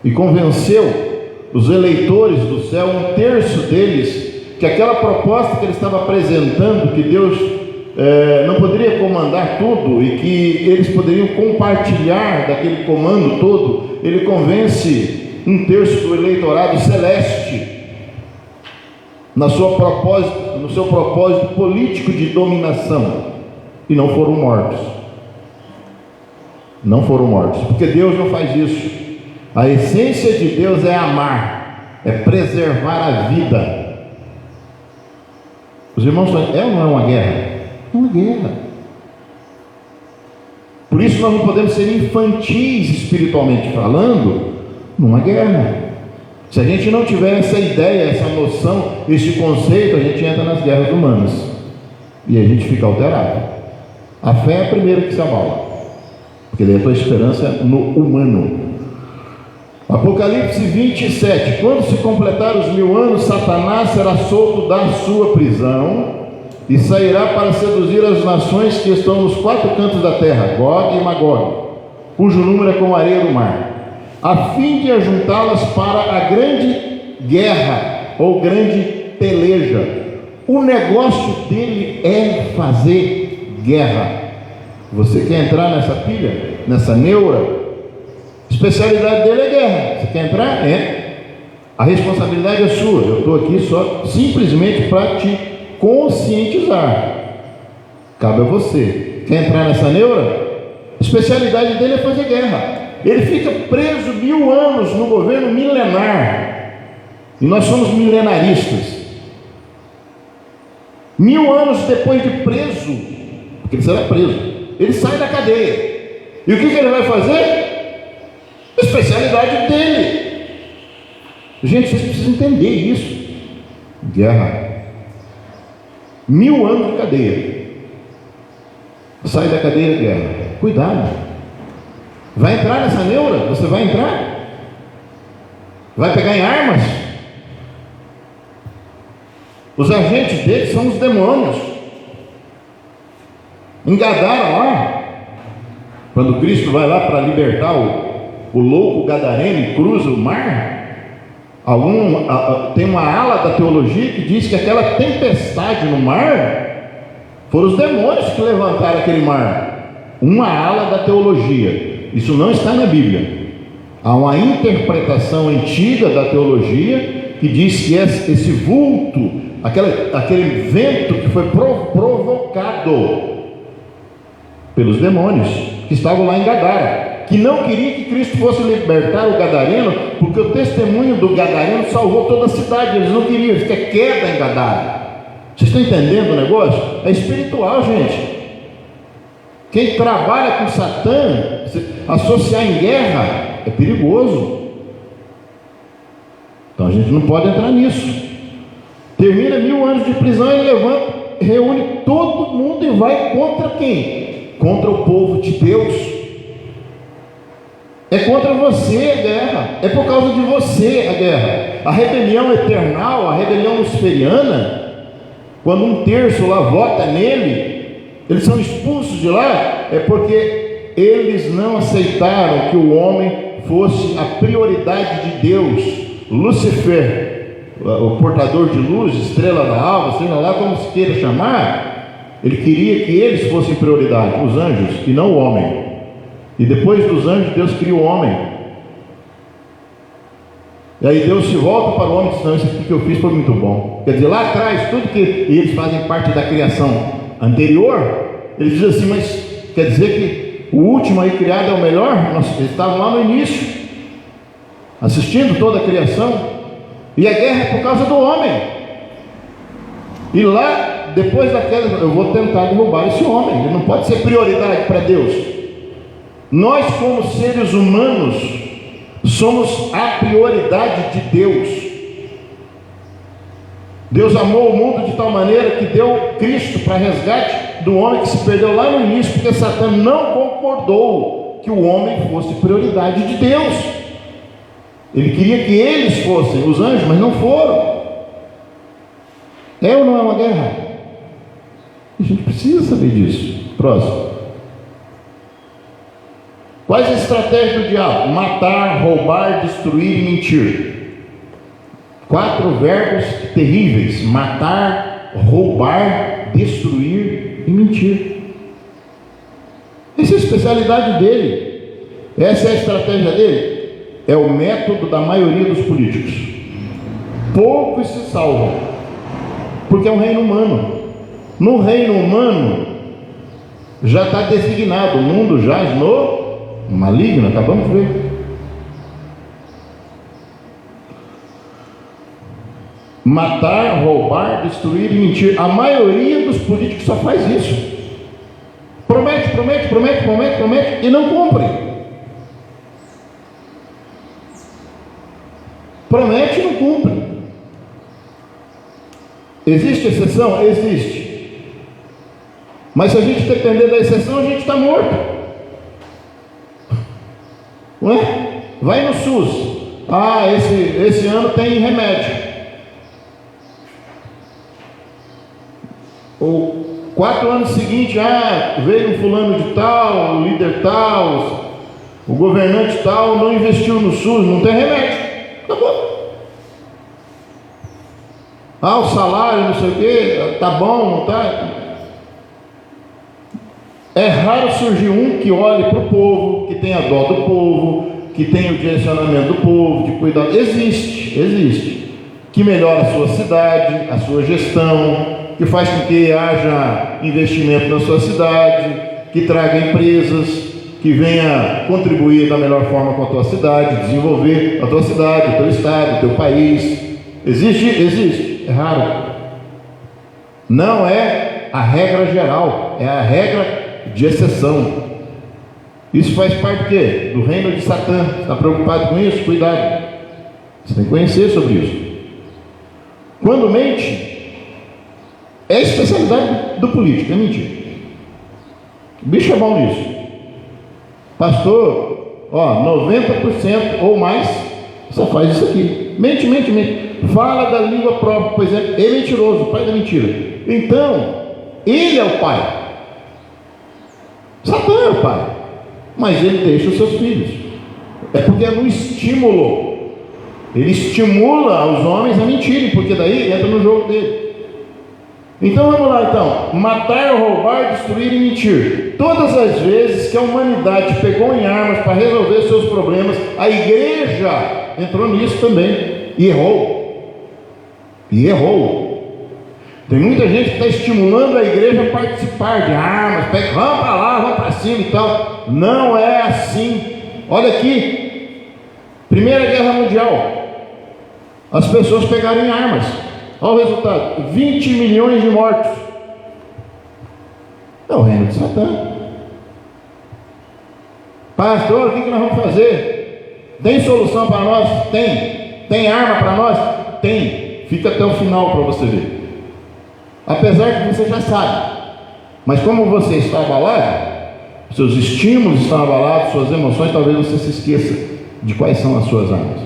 e convenceu os eleitores do céu, 1/3 deles, que aquela proposta que ele estava apresentando, que Deus não poderia comandar tudo e que eles poderiam compartilhar daquele comando todo, ele convence 1/3 do eleitorado celeste no seu propósito político de dominação, e não foram mortos. Não foram mortos, porque Deus não faz isso. A essência de Deus é amar, é preservar a vida. Os irmãos, é ou não é uma guerra? É uma guerra. Por isso nós não podemos ser infantis espiritualmente falando numa guerra. Se a gente não tiver essa ideia, essa noção, esse conceito, a gente entra nas guerras humanas e a gente fica alterado. A fé é a primeira que se abala, porque daí a tua esperança é no humano. Apocalipse 27: quando se completar os 1000 anos, Satanás será solto da sua prisão e sairá para seduzir as nações que estão nos 4 cantos da terra, Gog e Magog, cujo número é como a areia do mar, a fim de ajuntá-las para a grande guerra ou grande peleja. O negócio dele é fazer guerra. Você quer entrar nessa pilha, nessa neura? A especialidade dele é guerra. Você quer entrar? A responsabilidade é sua. Eu estou aqui só simplesmente para te conscientizar. Cabe a você. Quer entrar nessa neura? A especialidade dele é fazer guerra. Ele fica preso 1000 anos no governo milenar, e nós somos milenaristas. 1000 anos depois de preso, porque ele será preso, ele sai da cadeia. E o que ele vai fazer? A especialidade dele. Gente, vocês precisam entender isso. Guerra. 1000 anos de cadeia. Sai da cadeia, guerra. Cuidado. Vai entrar nessa neura? Você vai entrar? Vai pegar em armas? Os agentes dele são os demônios. Engadaram lá. Quando Cristo vai lá para libertar o louco gadareno e cruza o mar, tem uma ala da teologia que diz que aquela tempestade no mar foram os demônios que levantaram aquele mar. Uma ala da teologia. Isso não está na Bíblia. Há uma interpretação antiga da teologia que diz que esse vulto, aquele vento que foi provocado pelos demônios que estavam lá em Gadara, que não queria que Cristo fosse libertar o gadareno, porque o testemunho do gadareno salvou toda a cidade. Eles não queriam, eles querem queda em Gadara. Vocês estão entendendo o negócio? É espiritual, gente. Quem trabalha com Satã, associar em guerra, é perigoso. Então a gente não pode entrar nisso. Termina 1000 anos de prisão, ele levanta, reúne todo mundo e vai contra quem? Contra o povo de Deus. É contra você a guerra. É por causa de você a guerra. A rebelião eternal, a rebelião luciferiana, quando 1/3 lá vota nele, eles são expulsos de lá, é porque eles não aceitaram que o homem fosse a prioridade de Deus. Lúcifer, o portador de luz, estrela da alva, seja lá como se queira chamar, ele queria que eles fossem prioridade, os anjos, e não o homem. E depois dos anjos, Deus cria o homem. E aí Deus se volta para o homem e diz: não, isso aqui que eu fiz foi muito bom. Quer dizer, lá atrás, tudo que eles fazem parte da criação anterior, eles dizem assim: mas quer dizer que o último aí criado é o melhor? Eles estavam lá no início, assistindo toda a criação, e a guerra é por causa do homem. E lá, depois da queda, eu vou tentar derrubar esse homem, ele não pode ser prioridade para Deus. Nós, como seres humanos, somos a prioridade de Deus. Deus amou o mundo de tal maneira que deu Cristo para resgate do homem que se perdeu lá no início, porque Satã não concordou que o homem fosse prioridade de Deus. Ele queria que eles fossem os anjos, mas não foram. É ou não é uma guerra? A gente precisa saber disso. Próximo. Quais as estratégias do diabo? Matar, roubar, destruir e mentir. 4 verbos terríveis: matar, roubar, destruir e mentir. Essa é a especialidade dele. Essa é a estratégia dele. É o método da maioria dos políticos. Poucos se salvam, porque é um reino humano. No reino humano já está designado, o mundo jaz no maligno, acabamos de ver. Matar, roubar, destruir e mentir. A maioria dos políticos só faz isso. Promete e não cumpre. Promete e não cumpre. Existe exceção? Existe. Mas se a gente depender da exceção, a gente está morto. Não é? Vai no SUS. Esse ano tem remédio. Ou 4 anos seguintes, veio um fulano de tal, o líder tal, o governante tal, não investiu no SUS, não tem remédio. Acabou. O salário, não sei o quê, tá bom, não tá? É raro surgir um que olhe para o povo, que tenha dó do povo, que tenha o direcionamento do povo, de cuidar. Existe. Que melhora a sua cidade, a sua gestão, que faz com que haja investimento na sua cidade, que traga empresas, que venha contribuir da melhor forma com a tua cidade, desenvolver a tua cidade, o teu estado, o teu país. Existe. É raro. Não é a regra geral, é a regra de exceção. Isso faz parte do quê? Do reino de Satã. Está preocupado com isso? Cuidado. Você tem que conhecer sobre isso. Quando mente, é a especialidade do político, é mentir. O bicho é bom nisso. Pastor, 90% ou mais só faz isso aqui. Mente. Fala da língua própria, por exemplo, ele é mentiroso, o pai da mentira. Então, ele é o pai. Satã é o pai. Mas ele deixa os seus filhos. É porque é no estímulo. Ele estimula os homens a mentirem, porque daí entra no jogo dele. Então vamos lá, matar, roubar, destruir e mentir. Todas as vezes que a humanidade pegou em armas para resolver seus problemas, a igreja entrou nisso também e errou. Tem muita gente que está estimulando a igreja a participar de armas, vamos para lá, vamos para cima e tal. Não é assim. Olha aqui, Primeira Guerra Mundial, as pessoas pegaram em armas. Olha o resultado: 20 milhões de mortos. É o reino de Satã. Pastor, o que nós vamos fazer? Tem solução para nós? Tem arma para nós? Tem. Fica até o final para você ver. Apesar que você já sabe, mas como você está abalado, seus estímulos estão abalados, suas emoções, talvez você se esqueça de quais são as suas armas.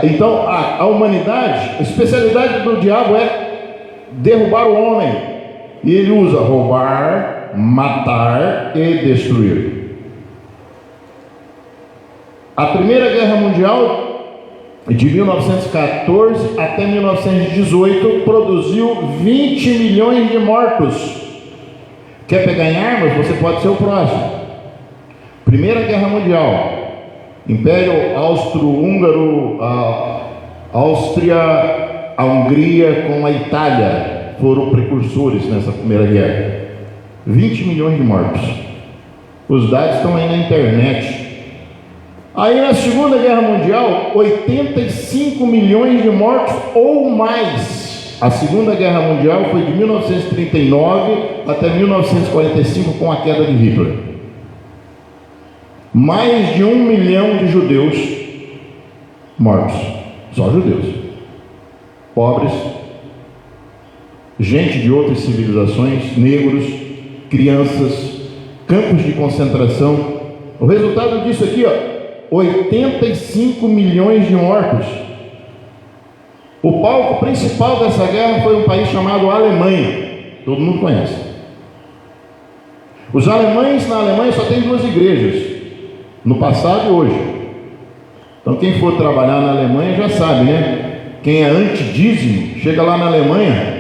Então a humanidade, a especialidade do diabo é derrubar o homem, e ele usa roubar, matar e destruir. A Primeira Guerra Mundial, de 1914 até 1918, produziu 20 milhões de mortos. Quer pegar em armas? Você pode ser o próximo. Primeira Guerra Mundial, Império Austro-Húngaro, a Áustria, a Hungria com a Itália foram precursores nessa Primeira Guerra. 20 milhões de mortos. Os dados estão aí na internet. Aí na Segunda Guerra Mundial, 85 milhões de mortos ou mais. A Segunda Guerra Mundial foi de 1939 até 1945 com a queda de Hitler. Mais de 1 milhão de judeus mortos. Só judeus. Pobres, gente de outras civilizações, negros, crianças, campos de concentração. O resultado disso aqui, 85 milhões de mortos. O palco principal dessa guerra foi um país chamado Alemanha. Todo mundo conhece. Os alemães, na Alemanha só tem 2 igrejas, no passado e hoje. Então quem for trabalhar na Alemanha já sabe, né? Quem é antidízimo, chega lá na Alemanha,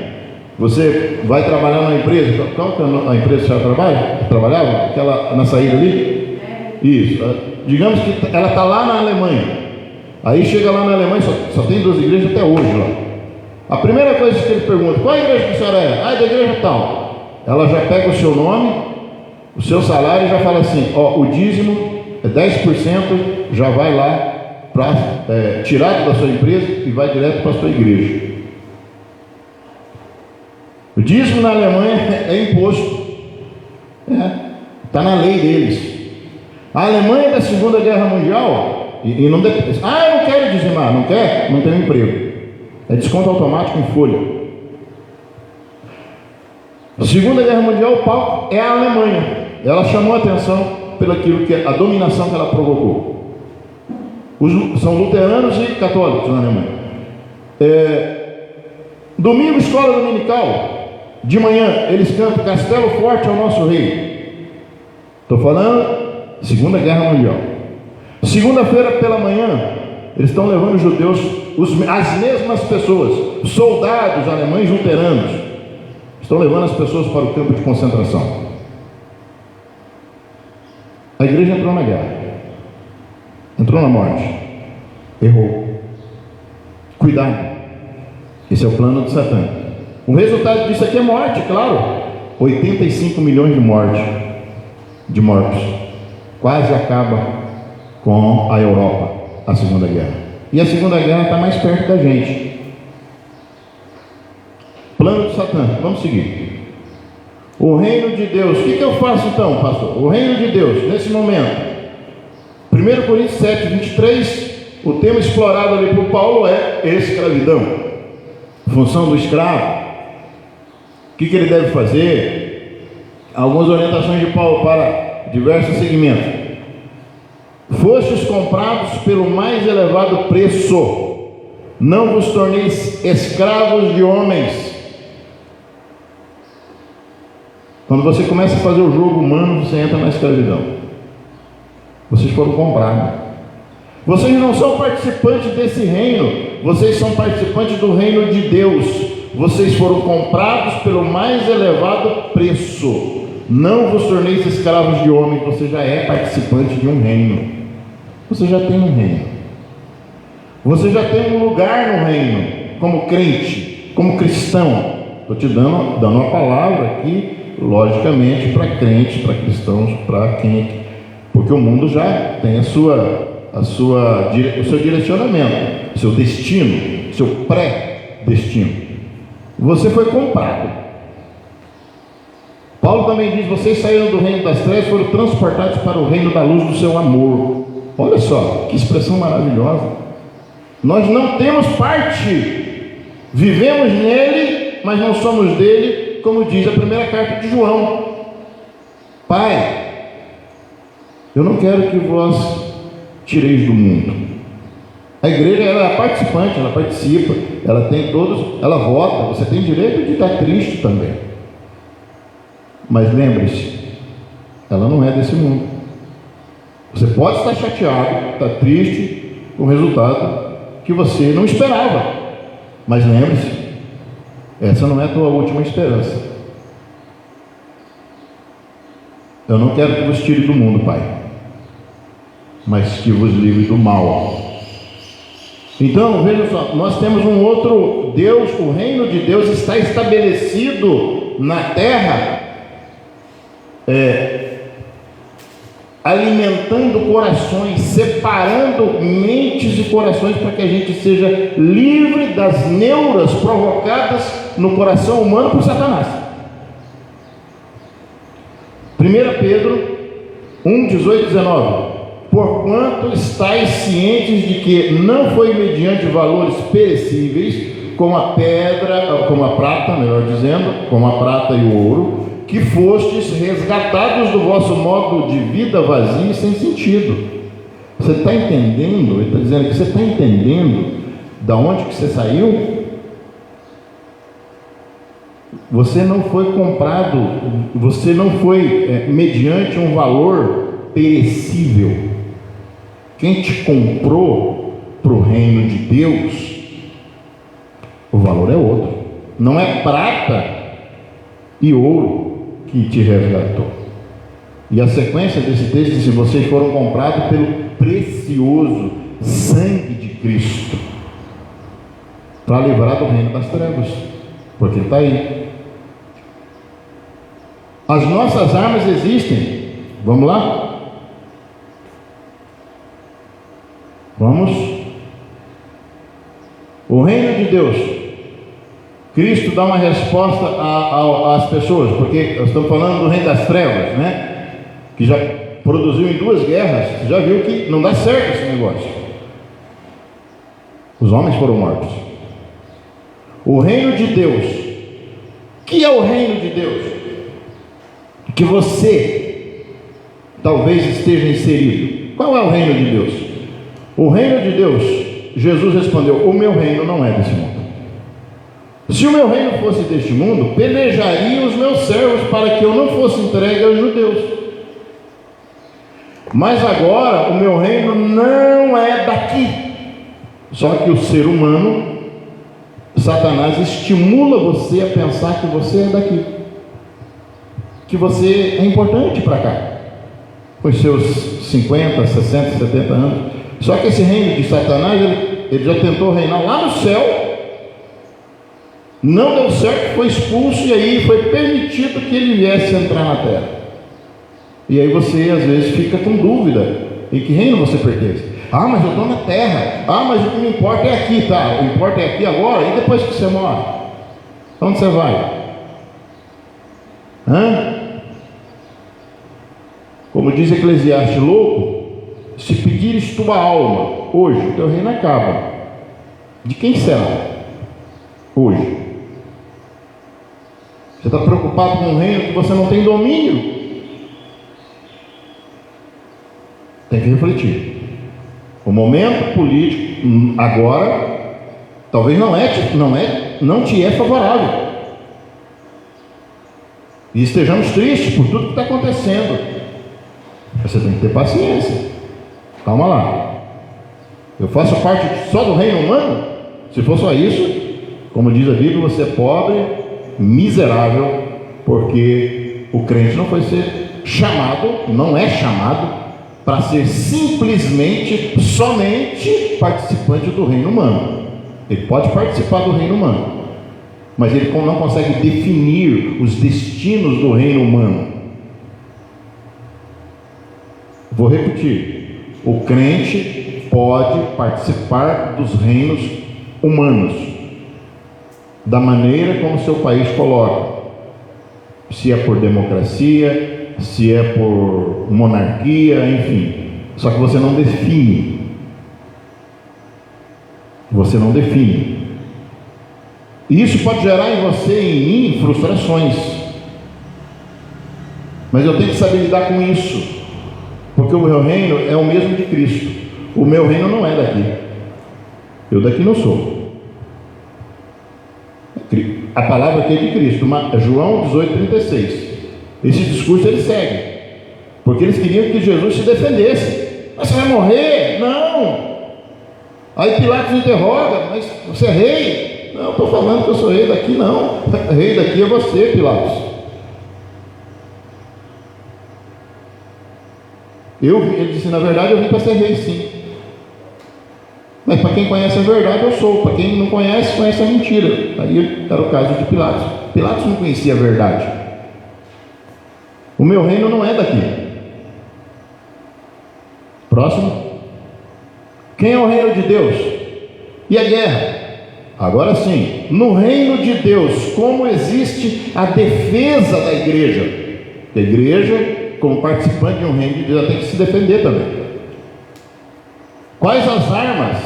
você vai trabalhar numa empresa. Qual que é a empresa que você trabalhava? Aquela na saída ali? Isso. Digamos que ela está lá na Alemanha. Aí chega lá na Alemanha, só tem 2 igrejas até hoje lá. A primeira coisa que ele pergunta: qual igreja que a senhora é? Ah, da igreja tal. Ela já pega o seu nome, o seu salário e já fala assim: o dízimo é 10%, já vai lá para tirado da sua empresa e vai direto para a sua igreja. O dízimo na Alemanha é imposto. Está na lei deles. A Alemanha da Segunda Guerra Mundial, e não depende. Eu não quero dizimar, não quer? Não tem um emprego. É desconto automático em folha. A Segunda Guerra Mundial, o palco é a Alemanha. Ela chamou a atenção pelo aquilo que a dominação que ela provocou. São luteranos e católicos na Alemanha. Domingo, escola dominical. De manhã, eles cantam Castelo Forte ao Nosso Rei. Estou falando Segunda Guerra Mundial. Segunda-feira pela manhã, eles estão levando os judeus, as mesmas pessoas, soldados alemães luteranos, estão levando as pessoas para o campo de concentração. A igreja entrou na guerra, entrou na morte, errou. Cuidado, esse é o plano de Satã. O resultado disso aqui é morte, claro. 85 milhões de mortos. Quase acaba com a Europa, a Segunda Guerra. E a Segunda Guerra está mais perto da gente. Plano de Satã, vamos seguir. O reino de Deus. O que eu faço então, pastor? O reino de Deus, nesse momento. 1 Coríntios 7, 23, o tema explorado ali por Paulo é escravidão. Função do escravo. O que ele deve fazer? Algumas orientações de Paulo para diversos segmentos. Fostes comprados pelo mais elevado preço, não vos torneis escravos de homens. Quando você começa a fazer o jogo humano, você entra na escravidão. Vocês foram comprados. Vocês não são participantes desse reino, vocês são participantes do reino de Deus. Vocês foram comprados pelo mais elevado preço. Não vos torneis escravos de homens, você já é participante de um reino. Você já tem um reino. Você já tem um lugar no reino, como crente, como cristão. Estou te dando uma palavra aqui, logicamente, para crentes, para cristãos, para quem. Porque o mundo já tem o seu direcionamento, o seu destino, o seu pré-destino. Você foi comprado. Paulo também diz: vocês saíram do reino das trevas e foram transportados para o reino da luz do seu amor. Olha só, que expressão maravilhosa. Nós não temos parte, vivemos nele, mas não somos dele, como diz a primeira carta de João. Pai, eu não quero que vós tireis do mundo. A igreja, ela é participante, ela participa, ela tem todos, ela vota, você tem direito de estar triste também. Mas lembre-se, ela não é desse mundo. Você pode estar chateado, estar triste com o resultado que você não esperava. Mas lembre-se, essa não é a tua última esperança. Eu não quero que vos tire do mundo, Pai, mas que vos livre do mal. Então, veja só, nós temos um outro Deus, o reino de Deus está estabelecido na terra, alimentando corações, separando mentes e corações para que a gente seja livre das neuras provocadas no coração humano por Satanás. 1 Pedro 1, 18 e 19. Porquanto estáis cientes de que não foi mediante valores perecíveis, como a pedra, como a prata, melhor dizendo, como a prata e o ouro, que fostes resgatados do vosso modo de vida vazio e sem sentido. Você está entendendo? Ele está dizendo que você está entendendo da onde que você saiu? Você não foi comprado, você não foi mediante um valor perecível. Quem te comprou para o reino de Deus, o valor é outro. Não é prata e ouro que te resgatou. E a sequência desse texto diz: vocês foram comprados pelo precioso sangue de Cristo, para livrar do reino das trevas, porque está aí. As nossas armas existem. Vamos lá? Vamos. O reino de Deus, Cristo dá uma resposta às pessoas, porque nós estamos falando do reino das trevas, né? Que já produziu em 2 guerras. Você já viu que não dá certo esse negócio. Os homens foram mortos. O reino de Deus, que é o reino de Deus que você talvez esteja inserido. Qual é o reino de Deus? O reino de Deus, Jesus respondeu: o meu reino não é desse mundo. Se o meu reino fosse deste mundo, pelejaria os meus servos para que eu não fosse entregue aos judeus. Mas agora o meu reino não é daqui. Só que o ser humano, Satanás, estimula você a pensar que você é daqui, que você é importante para cá, com os seus 50, 60, 70 anos. Só que esse reino de Satanás, ele já tentou reinar lá no céu, não deu certo, foi expulso, e aí foi permitido que ele viesse entrar na terra. E aí você às vezes fica com dúvida em que reino você pertence. Ah, mas eu estou na terra. Ah, mas o que me importa é aqui, tá? O importa é aqui agora, e depois que você morre, onde você vai? Como diz Eclesiastes: louco, se pedires tua alma hoje, o teu reino acaba. De quem será hoje? Você está preocupado com um reino que você não tem domínio? Tem que refletir. O momento político agora talvez não te é favorável. E estejamos tristes por tudo que está acontecendo. Você tem que ter paciência. Calma lá. Eu faço parte só do reino humano? Se for só isso, como diz a Bíblia, você é pobre, miserável, porque o crente não foi ser chamado, não é chamado para ser simplesmente, somente participante do reino humano. Ele pode participar do reino humano, mas ele não consegue definir os destinos do reino humano. Vou repetir: o crente pode participar dos reinos humanos, da maneira como seu país coloca, se é por democracia, se é por monarquia, enfim. Só que você não define. Você não define. E isso pode gerar em você e em mim frustrações. Mas eu tenho que saber lidar com isso, porque o meu reino é o mesmo de Cristo. O meu reino não é daqui. Eu daqui não sou. A palavra aqui é de Cristo. João 18:36. Esse discurso ele segue, porque eles queriam que Jesus se defendesse. Mas você vai morrer? Não. Aí Pilatos interroga: mas você é rei? Não, estou falando que eu sou rei daqui, não. Rei daqui é você, Pilatos. Ele disse: na verdade eu vim para ser rei, sim. Mas para quem conhece a verdade eu sou, para quem não conhece, conhece a mentira. Aí era o caso de Pilatos. Pilatos não conhecia a verdade. O meu reino não é daqui. Próximo. Quem é o reino de Deus? E a guerra? Agora sim, no reino de Deus, como existe a defesa da igreja? A igreja, como participante de um reino de Deus, ela tem que se defender também. Quais as armas?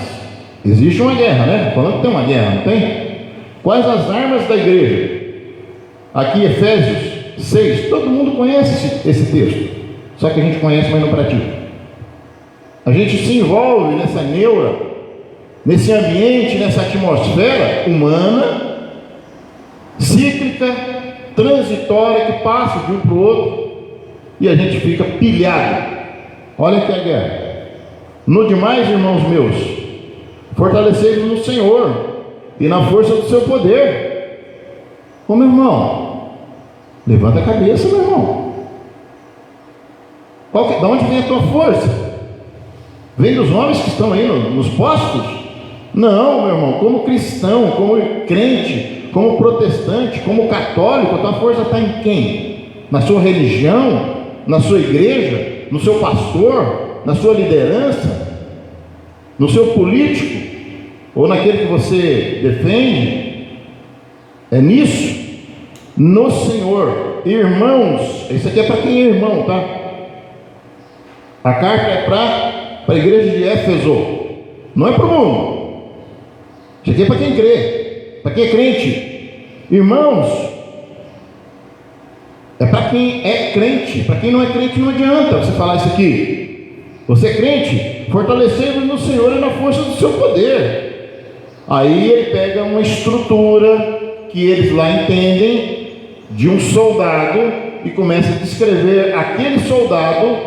Existe uma guerra, né? Falando que tem uma guerra, não tem? Quais as armas da igreja? Aqui Efésios 6, todo mundo conhece esse texto, só que a gente conhece, mas não pratica. A gente se envolve nessa neura, nesse ambiente, nessa atmosfera humana, cíclica, transitória, que passa de um para o outro, e a gente fica pilhado. Olha que a guerra. No demais, irmãos meus, fortalecei-vos no Senhor e na força do seu poder. Ô meu irmão, levanta a cabeça, meu irmão. Da onde vem a tua força? Vem dos homens que estão aí nos postos? Não, meu irmão, como cristão, como crente, como protestante, como católico, a tua força está em quem? Na sua religião? Na sua igreja? No seu pastor? Na sua liderança? No seu político? Ou naquele que você defende? É nisso? No Senhor. Irmãos, isso aqui é para quem é irmão, tá? A carta é para a igreja de Éfeso, não é para o mundo. Isso aqui é para quem crê, para quem é crente. Irmãos, é para quem é crente. Para quem não é crente não adianta você falar isso aqui. Você é crente? Fortalecei-vos no Senhor e na força do seu poder. Aí ele pega uma estrutura que eles lá entendem de um soldado e começa a descrever aquele soldado,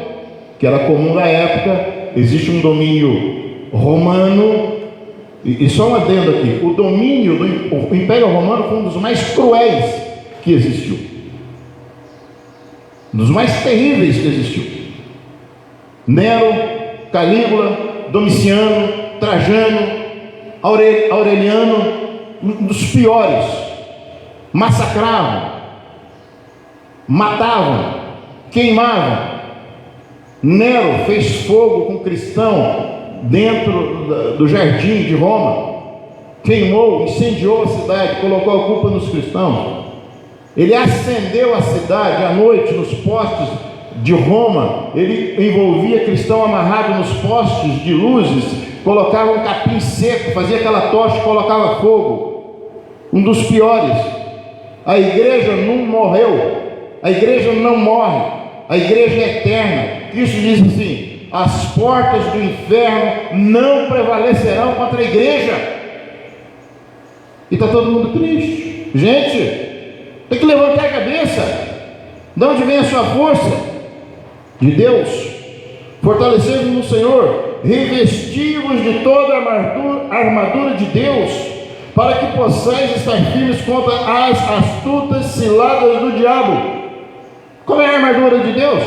que era comum na época. Existe um domínio romano, e só um adendo aqui: o domínio do Império Romano foi um dos mais cruéis que existiu, um dos mais terríveis que existiu. Nero, Calígula, Domiciano, Trajano, Aureliano, um dos piores. Massacravam, matavam, queimavam. Nero fez fogo com cristão dentro do jardim de Roma, queimou, incendiou a cidade, colocou a culpa nos cristãos. Ele acendeu a cidade à noite nos postes de Roma. Ele envolvia cristão amarrado nos postes de luzes, colocava um capim seco, fazia aquela tocha e colocava fogo. Um dos piores. A igreja não morreu, a igreja não morre, a igreja é eterna. Cristo diz assim: as portas do inferno não prevalecerão contra a igreja. E está todo mundo triste. Gente, tem que levantar a cabeça. De onde vem a sua força? De Deus. Fortalecei-vos no Senhor, revesti-vos de toda a armadura de Deus, para que possais estar firmes contra as astutas ciladas do diabo. Qual é a armadura de Deus?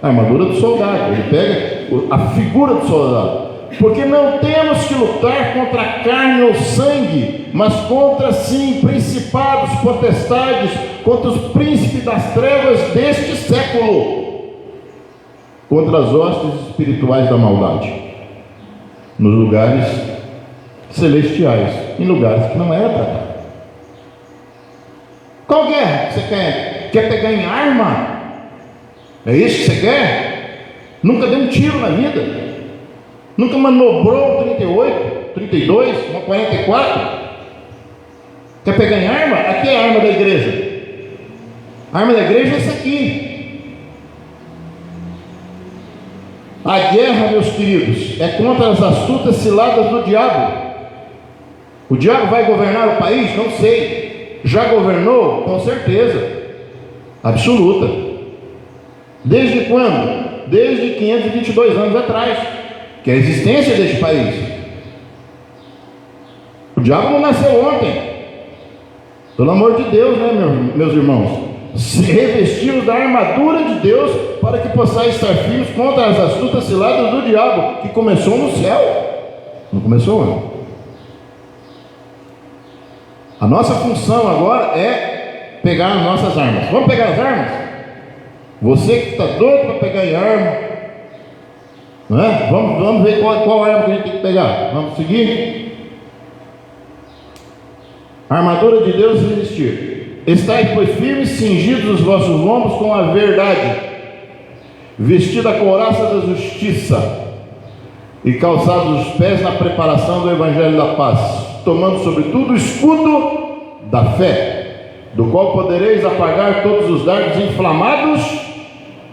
A armadura do soldado. Ele pega a figura do soldado. Porque não temos que lutar contra a carne ou sangue, mas contra sim principados, potestades, contra os príncipes das trevas deste século, contra as hostes espirituais da maldade nos lugares celestiais, em lugares que não era para estar. Qual guerra que você quer? Quer pegar em arma? É isso que você quer? Nunca deu um tiro na vida? Nunca manobrou um 38, 32, uma 44? Quer pegar em arma? Aqui é a arma da igreja. A arma da igreja é essa aqui. A guerra, meus queridos, é contra as astutas ciladas do diabo. O diabo vai governar o país? Não sei. Já governou? Com certeza absoluta. Desde quando? desde 522 anos atrás, que é a existência deste país. O diabo não nasceu ontem. Pelo amor de Deus, né, meus irmãos? Se revestimos da armadura de Deus para que possais estar firmes contra as astutas ciladas do diabo, que começou no céu. Não começou onde? A nossa função agora é pegar as nossas armas. Vamos pegar as armas? Você que está doido para pegar em arma, não é? Vamos ver qual arma que a gente tem que pegar. Vamos seguir? A armadura de Deus resistir. Estais, pois, firmes, cingidos os vossos lombos com a verdade, vestida a couraça da justiça, e calçados os pés na preparação do evangelho da paz, tomando sobretudo o escudo da fé, do qual podereis apagar todos os dardos inflamados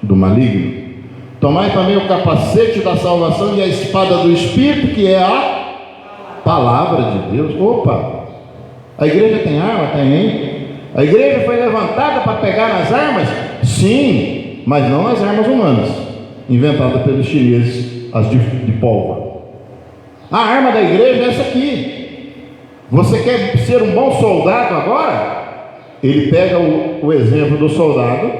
do maligno. Tomai também o capacete da salvação e a espada do Espírito, que é a palavra de Deus. Opa! A igreja tem arma? Tem, hein? A igreja foi levantada para pegar nas armas? Sim, mas não as armas humanas, inventadas pelos chineses, as de pólvora. A arma da igreja é essa aqui. Você quer ser um bom soldado agora? Ele pega o exemplo do soldado,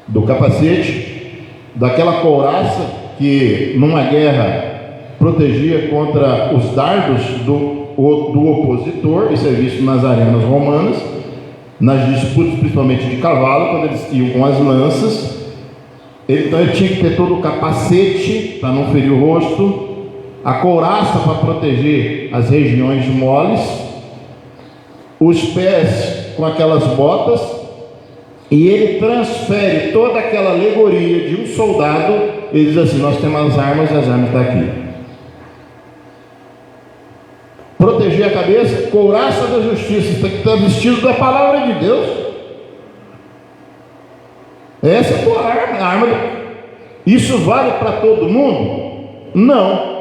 do capacete, daquela couraça que numa guerra protegia contra os dardos do opositor. Isso é visto nas arenas romanas, nas disputas principalmente de cavalo, quando eles iam com as lanças. Então ele tinha que ter todo o capacete para não ferir o rosto, a couraça para proteger as regiões moles, os pés com aquelas botas, e ele transfere toda aquela alegoria de um soldado. Ele diz assim: nós temos as armas e as armas estão aqui. Proteger a cabeça, couraça da justiça, está vestido da palavra de Deus. Essa é a tua arma, a arma. Isso vale para todo mundo? Não.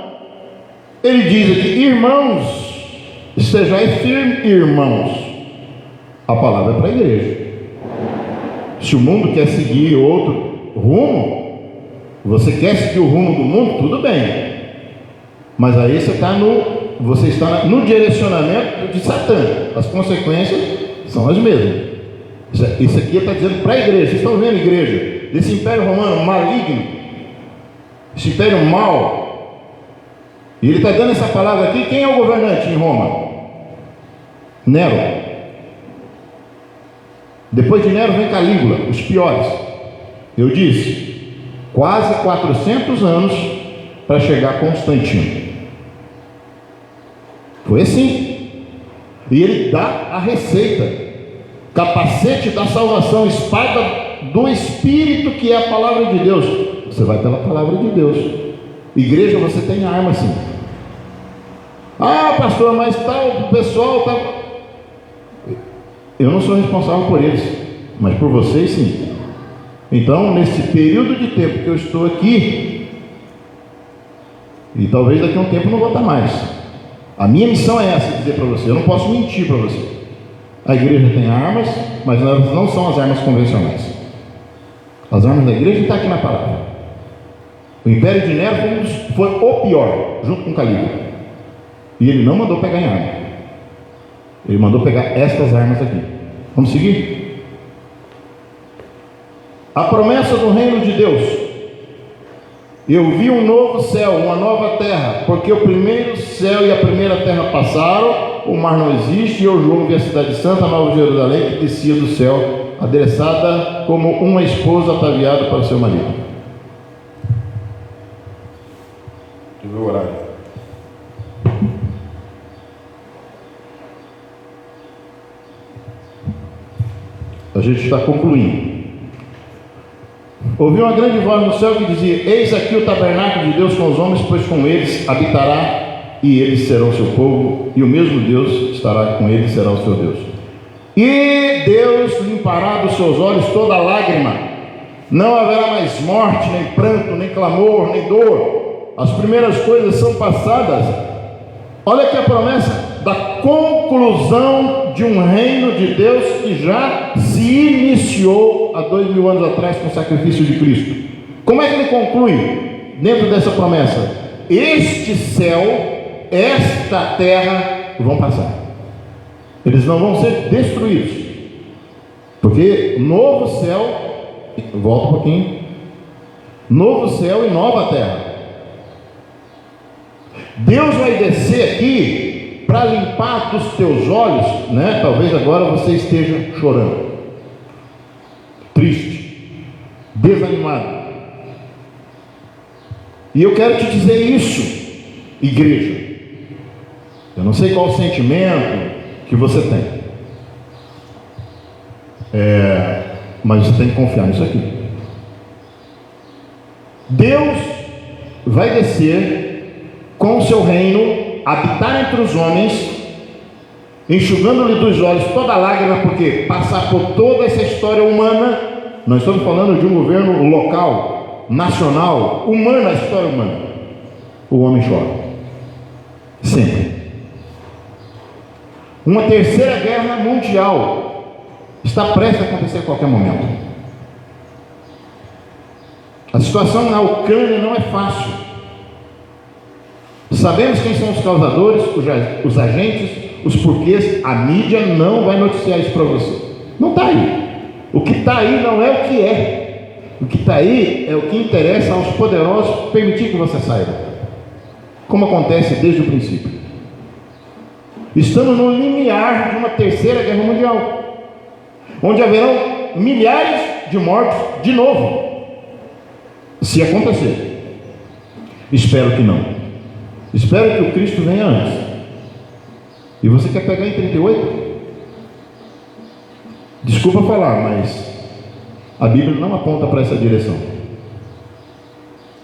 Ele diz aqui: irmãos, estejai firmes, irmãos. A palavra é para a igreja. Se o mundo quer seguir outro rumo, você quer seguir o rumo do mundo, tudo bem. Mas aí você está no direcionamento de Satã. As consequências são as mesmas. Isso aqui está dizendo para a igreja. Vocês estão vendo, igreja? Desse império romano maligno, esse império mau. E ele está dando essa palavra aqui. Quem é o governante em Roma? Nero. Depois de Nero vem Calígula, os piores. Eu disse, quase 400 anos para chegar a Constantino. Foi assim. E ele dá a receita: capacete da salvação, espada do Espírito, que é a palavra de Deus. Você vai pela palavra de Deus. Igreja, você tem arma sim. Ah, pastor, mas o pessoal está... Eu não sou responsável por eles, mas por vocês sim. Então, nesse período de tempo que eu estou aqui, e talvez daqui a um tempo não vou estar mais, a minha missão é essa, dizer para você. Eu não posso mentir para você. A igreja tem armas, mas elas não são as armas convencionais. As armas da igreja estão aqui na palavra. O império de Nero foi o pior, junto com Calígula. E ele não mandou pegar em arma. Ele mandou pegar estas armas aqui. Vamos seguir? A promessa do reino de Deus. Eu vi um novo céu, uma nova terra, porque o primeiro céu e a primeira terra passaram, o mar não existe, e eu, João, vi a cidade santa, a Nova Jerusalém, que descia do céu, adereçada como uma esposa ataviada para o seu marido. Deixa eu ver o horário. A gente está concluindo. Ouvi uma grande voz no céu que dizia: eis aqui o tabernáculo de Deus com os homens, pois com eles habitará, e eles serão seu povo, e o mesmo Deus estará com eles, será o seu Deus. E Deus limpará dos seus olhos toda lágrima, não haverá mais morte, nem pranto, nem clamor, nem dor. As primeiras coisas são passadas. Olha aqui a promessa da conclusão de um reino de Deus que já se iniciou há 2000 anos atrás com o sacrifício de Cristo. Como é que ele conclui dentro dessa promessa? Este céu, esta terra vão passar. Eles não vão ser destruídos. Porque novo céu, volta um pouquinho, novo céu e nova terra. Deus vai descer aqui para limpar dos teus olhos, né? Talvez agora você esteja chorando, triste, desanimado. E eu quero te dizer isso, igreja. Eu não sei qual o sentimento que você tem, mas você tem que confiar nisso aqui. Deus vai descer com o seu reino, habitar entre os homens, enxugando-lhe dos olhos toda lágrima, porque passar por toda essa história humana, nós estamos falando de um governo local, nacional, humano, a história humana. O homem chora, sempre. Uma terceira guerra mundial está prestes a acontecer a qualquer momento. A situação na Ucrânia não é fácil. Sabemos quem são os causadores, os agentes, os porquês. A mídia não vai noticiar isso para você. Não está aí. O que está aí não é o que é. O que está aí é o que interessa aos poderosos permitir que você saiba. Como acontece desde o princípio. Estamos no limiar de uma terceira guerra mundial, onde haverão milhares de mortos de novo, se acontecer. Espero que não. Espero que o Cristo venha antes. E você quer pegar em 38? Desculpa falar, mas a Bíblia não aponta para essa direção.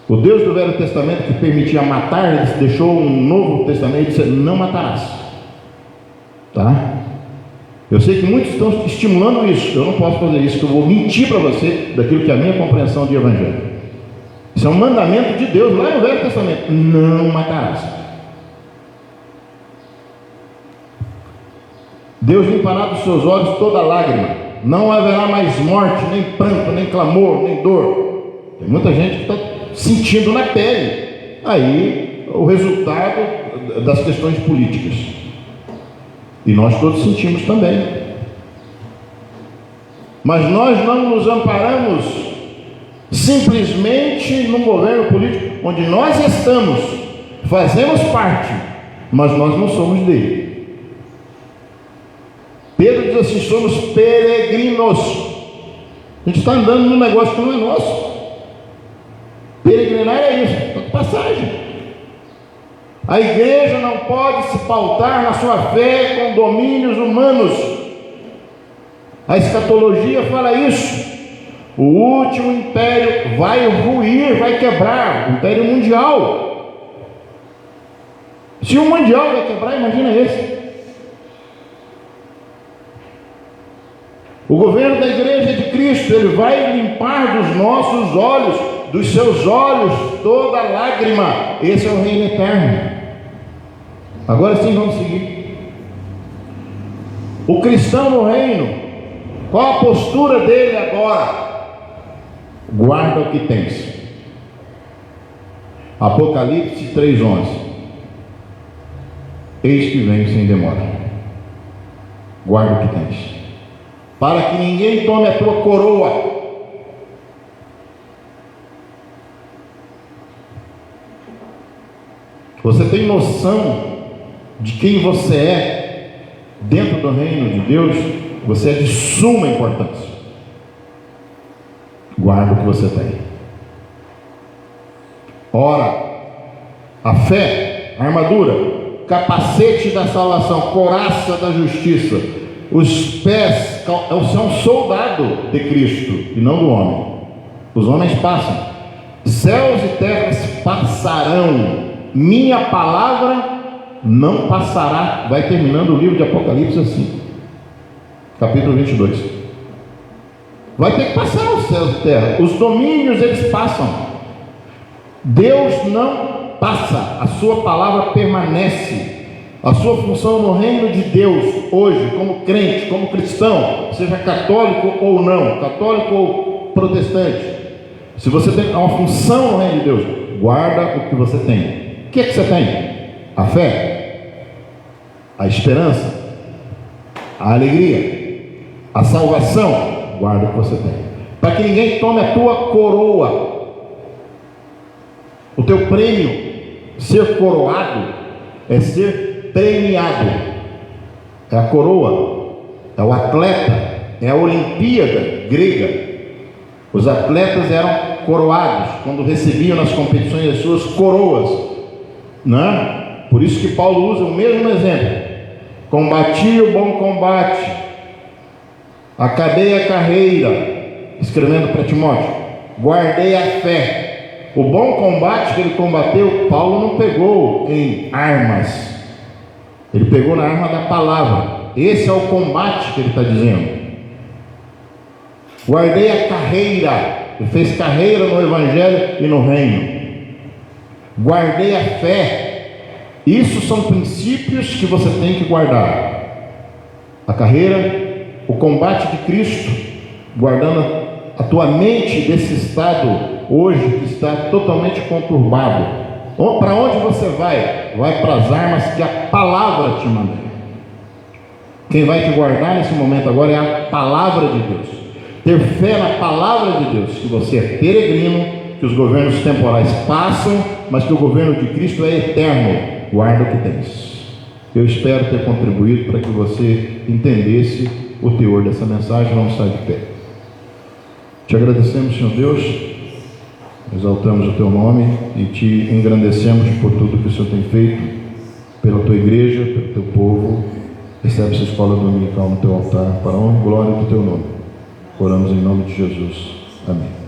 O Deus do Velho Testamento, que permitia matar, ele deixou um Novo Testamento e disse: não matarás. Tá? Eu sei que muitos estão estimulando isso. Eu não posso fazer isso, que eu vou mentir para você daquilo que é a minha compreensão de Evangelho. Isso é um mandamento de Deus lá no Velho Testamento: não matarás. Deus limpará dos seus olhos toda lágrima. Não haverá mais morte, nem pranto, nem clamor, nem dor. Tem muita gente que está sentindo na pele aí o resultado das questões políticas. E nós todos sentimos também. Mas nós não nos amparamos simplesmente num governo político onde nós estamos, fazemos parte, mas nós não somos dele. Pedro diz assim: somos peregrinos. A gente está andando num negócio que não é nosso. Peregrinar é isso, passagem. A igreja não pode se pautar na sua fé com domínios humanos. A escatologia fala isso. O último império vai ruir, vai quebrar, o império mundial. Se o mundial vai quebrar, imagina esse. O governo da igreja de Cristo, ele vai limpar dos nossos olhos, dos seus olhos, toda lágrima. Esse é o reino eterno. Agora sim, vamos seguir. O cristão no reino, qual a postura dele agora? Guarda o que tens. Apocalipse 3:11. Eis que venho sem demora. Guarda o que tens, para que ninguém tome a tua coroa. Você tem noção de quem você é dentro do reino de Deus? Você é de suma importância. Guarda o que você tem. Ora, a fé, a armadura, capacete da salvação, couraça da justiça. Os pés são soldado de Cristo e não do homem. Os homens passam, céus e terras passarão, minha palavra não passará. Vai terminando o livro de Apocalipse assim, capítulo 22. Vai ter que passar os céus e terra. Os domínios, eles passam. Deus não passa. A sua palavra permanece. A sua função no reino de Deus hoje, como crente, como cristão, seja católico ou não, católico ou protestante, Se você tem uma função no reino de Deus, guarda o que você tem. O que é que você tem? A fé, a esperança, a alegria, a salvação. Guarda o que você tem, para que ninguém tome a tua coroa. O teu prêmio, ser coroado, é ser premiado. É a coroa, é o atleta, é a Olimpíada grega. Os atletas eram coroados quando recebiam nas competições as suas coroas, né? Por isso que Paulo usa o mesmo exemplo: combati o bom combate, acabei a carreira, escrevendo para Timóteo, guardei a fé. O bom combate que ele combateu, Paulo não pegou em armas, ele pegou na arma da palavra. Esse é o combate que ele está dizendo. Guardei a carreira, ele fez carreira no Evangelho e no reino. Guardei a fé. Isso são princípios que você tem que guardar. A carreira, o combate de Cristo, guardando a tua mente desse estado hoje que está totalmente conturbado. Para onde você vai? Vai para as armas que a palavra te manda. Quem vai te guardar nesse momento agora é a palavra de Deus. Ter fé na palavra de Deus, que você é peregrino, que os governos temporais passam, mas que o governo de Cristo é eterno. Guarda o que tens. Eu espero ter contribuído para que você entendesse o teor dessa mensagem. Vamos estar de pé. Te agradecemos, Senhor Deus, exaltamos o teu nome e te engrandecemos por tudo que o Senhor tem feito pela tua igreja, pelo teu povo. Recebe essa escola dominical no teu altar, para a honra e glória do teu nome. Oramos em nome de Jesus. Amém.